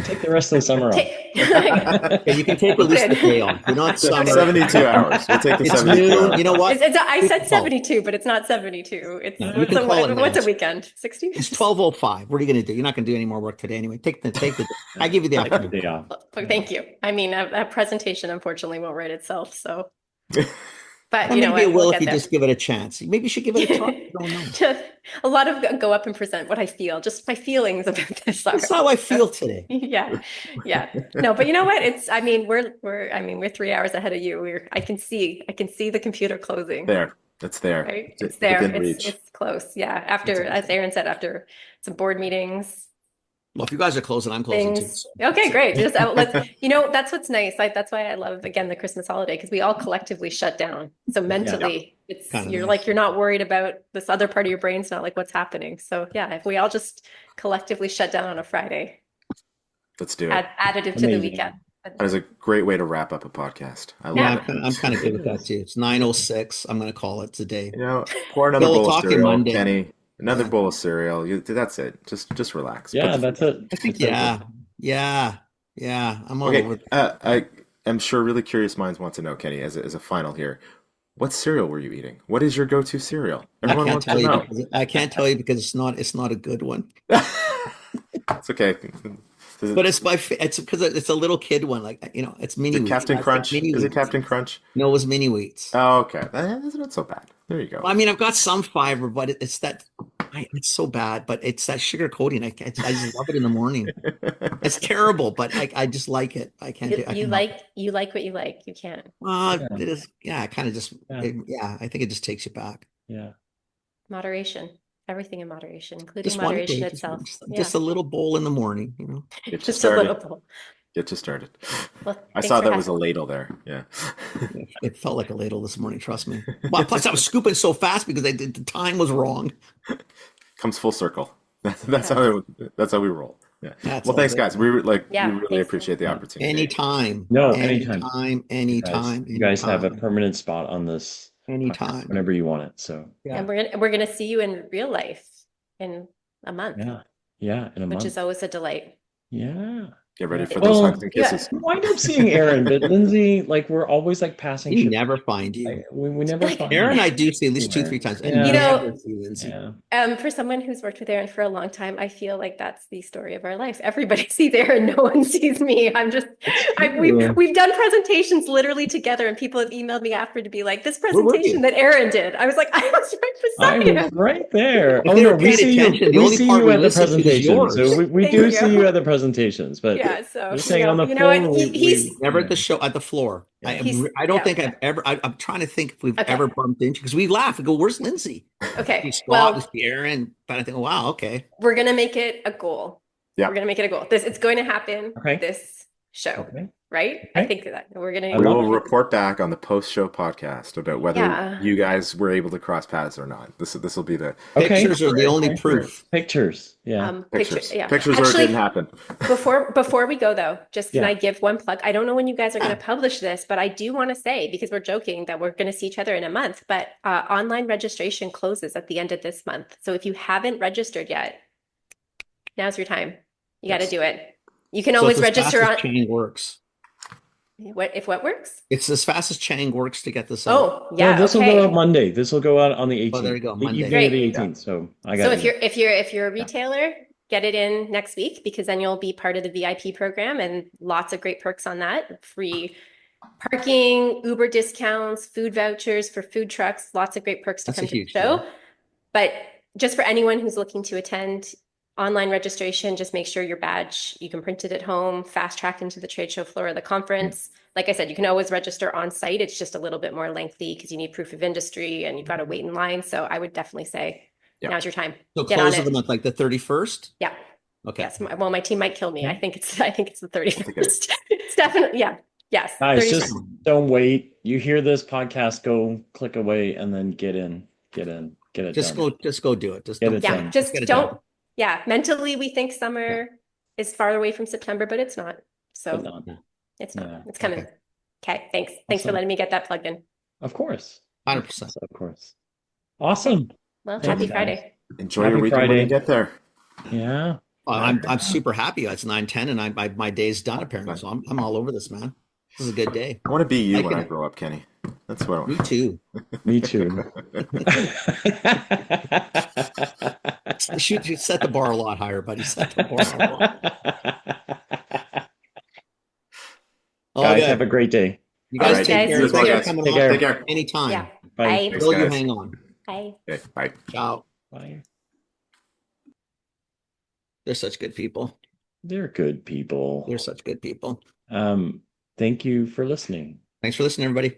Speaker 7: Take the rest of the summer off.
Speaker 6: Yeah, you can take at least the day off. You're not summer.
Speaker 4: 72 hours. We'll take the
Speaker 6: It's
Speaker 4: 72
Speaker 6: noon.
Speaker 4: hours.
Speaker 6: You know what?
Speaker 5: I
Speaker 6: We
Speaker 5: said
Speaker 6: can call it.
Speaker 5: 72, but it's not 72. It's
Speaker 6: No, you can call it
Speaker 5: what's a
Speaker 6: nice.
Speaker 5: weekend? 60?
Speaker 6: It's 12:05. What are you going to do? You're not going to do any more work today anyway. Take the. I give you the
Speaker 7: Take the
Speaker 6: afternoon.
Speaker 7: day off.
Speaker 5: Thank you. I mean, a presentation unfortunately won't write itself. So, but
Speaker 6: Or
Speaker 5: you know
Speaker 6: maybe
Speaker 5: what?
Speaker 6: it will
Speaker 5: We'll
Speaker 6: if
Speaker 5: get
Speaker 6: you
Speaker 5: there.
Speaker 6: just give it a chance. Maybe you should give it a try. I don't know.
Speaker 5: Just a lot of go up and present what I feel, just my feelings about this are.
Speaker 6: That's how I feel today.
Speaker 5: Yeah, yeah. No, but you know what? I mean, we're 3 hours ahead of you. I can see the computer closing.
Speaker 4: There. It's there.
Speaker 5: Right?
Speaker 4: It's
Speaker 5: It's there.
Speaker 4: within reach.
Speaker 5: It's close. Yeah. After, as Aaron said, after some board meetings,
Speaker 6: Well, if you guys are closing, I'm closing too.
Speaker 5: things.
Speaker 6: So.
Speaker 5: Okay, great. Just let's, that's what's nice. That's why I love again the Christmas holiday because we all collectively shut down. So mentally,
Speaker 6: Kinda
Speaker 5: you're
Speaker 6: nice.
Speaker 5: like you're not worried about this other part of your brain's not like what's happening. So yeah, if we all just collectively shut down on a Friday,
Speaker 4: Let's do it.
Speaker 5: additive to the
Speaker 7: Amazing.
Speaker 5: weekend.
Speaker 4: That is a great way to wrap up a podcast. I
Speaker 6: Yeah,
Speaker 4: love it.
Speaker 6: I'm kind of good with that too. It's 9:06. I'm going to call it today.
Speaker 4: Pour another
Speaker 6: We'll
Speaker 4: bowl of
Speaker 6: talk to you
Speaker 4: cereal,
Speaker 6: Monday.
Speaker 4: Kenny. Another
Speaker 6: Yeah.
Speaker 4: bowl of cereal. That's it. Just relax.
Speaker 7: Yeah,
Speaker 4: Put the-
Speaker 7: that's it.
Speaker 6: I think,
Speaker 7: That's it.
Speaker 6: yeah. I'm all
Speaker 4: Okay.
Speaker 6: over.
Speaker 4: I'm sure really curious minds want to know, Kenny, as a final here. What cereal were you eating? What is your go-to cereal? Everyone
Speaker 6: I can't
Speaker 4: wants
Speaker 6: tell
Speaker 4: to
Speaker 6: you.
Speaker 4: know.
Speaker 6: Because, I can't tell you because it's not a good one.
Speaker 4: It's okay.
Speaker 6: But it's because it's a little kid one. Like it's mini
Speaker 4: Is it
Speaker 6: wheats.
Speaker 4: Captain
Speaker 6: It's
Speaker 4: Crunch?
Speaker 6: mini
Speaker 4: Is it
Speaker 6: wheats.
Speaker 4: Captain Crunch?
Speaker 6: No, it was mini wheats.
Speaker 4: Oh, okay. That's not so bad. There you go.
Speaker 6: I mean, I've got some fiber, but it's that. It's so bad, but it's that sugar coating. I just love it in the morning. It's terrible, but I just like it. I can't do. I
Speaker 5: You
Speaker 6: cannot.
Speaker 5: like what you like. You can't.
Speaker 6: It is. Yeah, it kind of just.
Speaker 7: Yeah.
Speaker 6: I think it just takes you back.
Speaker 7: Yeah.
Speaker 5: Moderation. Everything in moderation, including
Speaker 6: Just one
Speaker 5: moderation
Speaker 6: day,
Speaker 5: itself.
Speaker 6: just a little bowl in the morning.
Speaker 4: Get you
Speaker 5: Just a
Speaker 4: started.
Speaker 5: little bowl.
Speaker 4: Get you started.
Speaker 5: Well,
Speaker 4: I
Speaker 5: thanks
Speaker 4: saw
Speaker 5: for
Speaker 4: that was a
Speaker 5: having-
Speaker 4: ladle there. Yeah.
Speaker 6: It felt like a ladle this morning. Trust me. Well, plus I was scooping so fast because the time was wrong.
Speaker 4: Comes full circle. That's how we roll. Yeah.
Speaker 6: That's
Speaker 4: Well,
Speaker 6: all
Speaker 4: thanks,
Speaker 6: good.
Speaker 4: guys. We really
Speaker 5: thanks.
Speaker 4: appreciate the opportunity.
Speaker 6: Anytime.
Speaker 7: No,
Speaker 6: anytime.
Speaker 7: You guys have a permanent spot on this podcast
Speaker 6: Anytime.
Speaker 7: whenever you want it. So
Speaker 6: Yeah.
Speaker 5: And we're gonna see you in real life in a month,
Speaker 7: yeah, in a
Speaker 5: which
Speaker 7: month.
Speaker 5: is always a delight.
Speaker 7: Yeah.
Speaker 4: Get ready for
Speaker 7: Well,
Speaker 4: those hugs and
Speaker 5: yeah.
Speaker 4: kisses.
Speaker 7: we wind up seeing Aaron, but Lynsey, like we're always like passing
Speaker 6: We
Speaker 7: ships.
Speaker 6: never find you.
Speaker 7: We never
Speaker 5: Like,
Speaker 7: find
Speaker 6: Aaron,
Speaker 7: you.
Speaker 6: I do see at least
Speaker 7: Yeah.
Speaker 6: 2-3 times,
Speaker 7: Yeah.
Speaker 6: and
Speaker 5: You know-
Speaker 6: never see Lynsey.
Speaker 7: Yeah.
Speaker 5: For someone who's worked with Aaron for a long time, I feel like that's the story of our life. Everybody sees Aaron, no one sees me. We've done presentations literally together, and people have emailed me after to be like, this
Speaker 6: Where were
Speaker 5: presentation
Speaker 6: you?
Speaker 5: that Aaron did. I was like, I was right
Speaker 7: I
Speaker 5: beside
Speaker 7: was
Speaker 5: him.
Speaker 7: right there.
Speaker 6: If
Speaker 7: Oh
Speaker 6: they
Speaker 7: no,
Speaker 6: were
Speaker 7: we
Speaker 6: paying
Speaker 7: see you.
Speaker 6: attention, the
Speaker 7: We
Speaker 6: only
Speaker 7: see
Speaker 6: part
Speaker 7: you
Speaker 6: we
Speaker 7: at the
Speaker 6: listened to was
Speaker 7: presentations. So
Speaker 6: yours.
Speaker 7: we
Speaker 5: Thank
Speaker 7: do
Speaker 5: you.
Speaker 7: see you at the presentations, but
Speaker 5: Yeah, so
Speaker 7: we're saying on the
Speaker 5: you know
Speaker 7: floor.
Speaker 5: what? He's
Speaker 6: Never at the show, at the floor.
Speaker 7: Yeah.
Speaker 6: I don't
Speaker 5: yeah.
Speaker 6: think I've ever. I'm trying to think if we've
Speaker 5: Okay.
Speaker 6: ever bumped into, because we laugh and go, "Where's Lynsey?"
Speaker 5: okay.
Speaker 6: We Scott,
Speaker 5: Well,
Speaker 6: we see Aaron, but I think, wow, okay.
Speaker 5: we're gonna make it a goal.
Speaker 4: Yeah.
Speaker 5: We're gonna make it a goal. It's going to happen
Speaker 7: Okay.
Speaker 5: this show,
Speaker 7: Okay.
Speaker 5: right? I
Speaker 7: Okay.
Speaker 5: think that we're gonna.
Speaker 7: I
Speaker 4: We
Speaker 7: love
Speaker 4: will
Speaker 7: it.
Speaker 4: report back on the post-show podcast about whether
Speaker 5: Yeah.
Speaker 4: you guys were able to cross paths or not. This will be the
Speaker 7: Okay.
Speaker 6: Pictures are the only
Speaker 4: Okay.
Speaker 6: proof.
Speaker 7: Pictures. Yeah.
Speaker 4: pictures.
Speaker 5: Yeah.
Speaker 4: Pictures or it
Speaker 5: Actually,
Speaker 4: didn't happen.
Speaker 5: before we go though, just can
Speaker 7: Yeah.
Speaker 5: I give one plug? I don't know when you guys are going to publish this, but I do want to say, because we're joking that we're going to see each other in a month, but online registration closes at the end of this month. So if you haven't registered yet, now's your time. You got to do it. You can
Speaker 6: So
Speaker 5: always
Speaker 6: it's as
Speaker 5: register
Speaker 6: fast
Speaker 5: on
Speaker 6: as Chang works.
Speaker 5: what works?
Speaker 6: It's as fast as Chang works to get this out.
Speaker 5: Oh, yeah,
Speaker 7: No, this will
Speaker 5: okay.
Speaker 7: go out Monday. This will go out on the 18th.
Speaker 6: Oh, there you go,
Speaker 7: The
Speaker 6: Monday.
Speaker 7: evening of the
Speaker 5: Great.
Speaker 7: 18th. So I got
Speaker 5: So
Speaker 7: it.
Speaker 5: if you're a retailer, get it in next week, because then you'll be part of the VIP program and lots of great perks on that. Free parking, Uber discounts, food vouchers for food trucks, lots of great perks to
Speaker 6: That's a
Speaker 5: come to the
Speaker 6: huge
Speaker 5: show.
Speaker 6: deal.
Speaker 5: But just for anyone who's looking to attend, online registration, just make sure your badge, you can print it at home, fast track into the trade show floor of the conference. Like I said, you can always register on site. It's just a little bit more lengthy because you need proof of industry and you've got to wait in line. So I would definitely say
Speaker 4: Yeah.
Speaker 5: now's your time.
Speaker 6: So
Speaker 5: Get on
Speaker 6: close of
Speaker 5: it.
Speaker 6: the month, like the 31st.
Speaker 5: Yeah.
Speaker 6: Okay.
Speaker 5: Yes. Well, my team might kill me. I think it's the 31st.
Speaker 4: it
Speaker 5: It's definitely, yeah. Yes.
Speaker 7: Guys,
Speaker 5: 31st.
Speaker 7: just don't wait. You hear this podcast, go click away and then get in. Get it
Speaker 6: Just
Speaker 7: done.
Speaker 6: go do it. Just
Speaker 7: Get
Speaker 6: don't.
Speaker 7: it
Speaker 5: Yeah,
Speaker 7: done.
Speaker 5: just
Speaker 6: Get it
Speaker 5: don't.
Speaker 6: done.
Speaker 5: Yeah, mentally we think summer is far away from September, but it's not.
Speaker 7: But
Speaker 5: So
Speaker 7: not.
Speaker 5: it's not.
Speaker 7: Yeah,
Speaker 5: It's coming.
Speaker 6: okay.
Speaker 5: Okay, thanks. Thanks for
Speaker 7: Awesome.
Speaker 5: letting me get that plugged in.
Speaker 7: Of course.
Speaker 6: 100%.
Speaker 7: Of course. Awesome.
Speaker 5: Well,
Speaker 7: Thanks,
Speaker 5: happy
Speaker 7: guys.
Speaker 5: Friday.
Speaker 4: Enjoy
Speaker 7: Happy
Speaker 4: your weekend when
Speaker 7: Friday.
Speaker 4: you get there.
Speaker 7: Yeah.
Speaker 6: I'm super happy. It's 9:10 and my day's done apparently. So I'm all over this, man. This is a good day.
Speaker 4: I want to be you
Speaker 6: I
Speaker 4: when
Speaker 6: can-
Speaker 4: I grow up, Kenny. That's what I
Speaker 6: Me
Speaker 4: want.
Speaker 6: too.
Speaker 7: Me too.
Speaker 6: You set the bar a lot higher, buddy. Set the bar a lot. All
Speaker 7: Guys,
Speaker 6: good.
Speaker 7: have a great day.
Speaker 6: You guys
Speaker 4: All right.
Speaker 6: take care.
Speaker 5: You
Speaker 6: Thanks
Speaker 5: too.
Speaker 6: for coming
Speaker 7: Take
Speaker 6: on.
Speaker 7: care.
Speaker 4: Take care.
Speaker 6: Anytime.
Speaker 5: Yeah.
Speaker 7: Bye.
Speaker 5: Bye.
Speaker 4: Thanks,
Speaker 6: Will you
Speaker 4: guys.
Speaker 6: hang on?
Speaker 5: Bye.
Speaker 4: Okay, bye.
Speaker 6: Ciao.
Speaker 7: Bye.
Speaker 6: They're such good people.
Speaker 7: They're good people.
Speaker 6: They're such good people.
Speaker 7: Thank you for listening.
Speaker 6: Thanks for listening, everybody.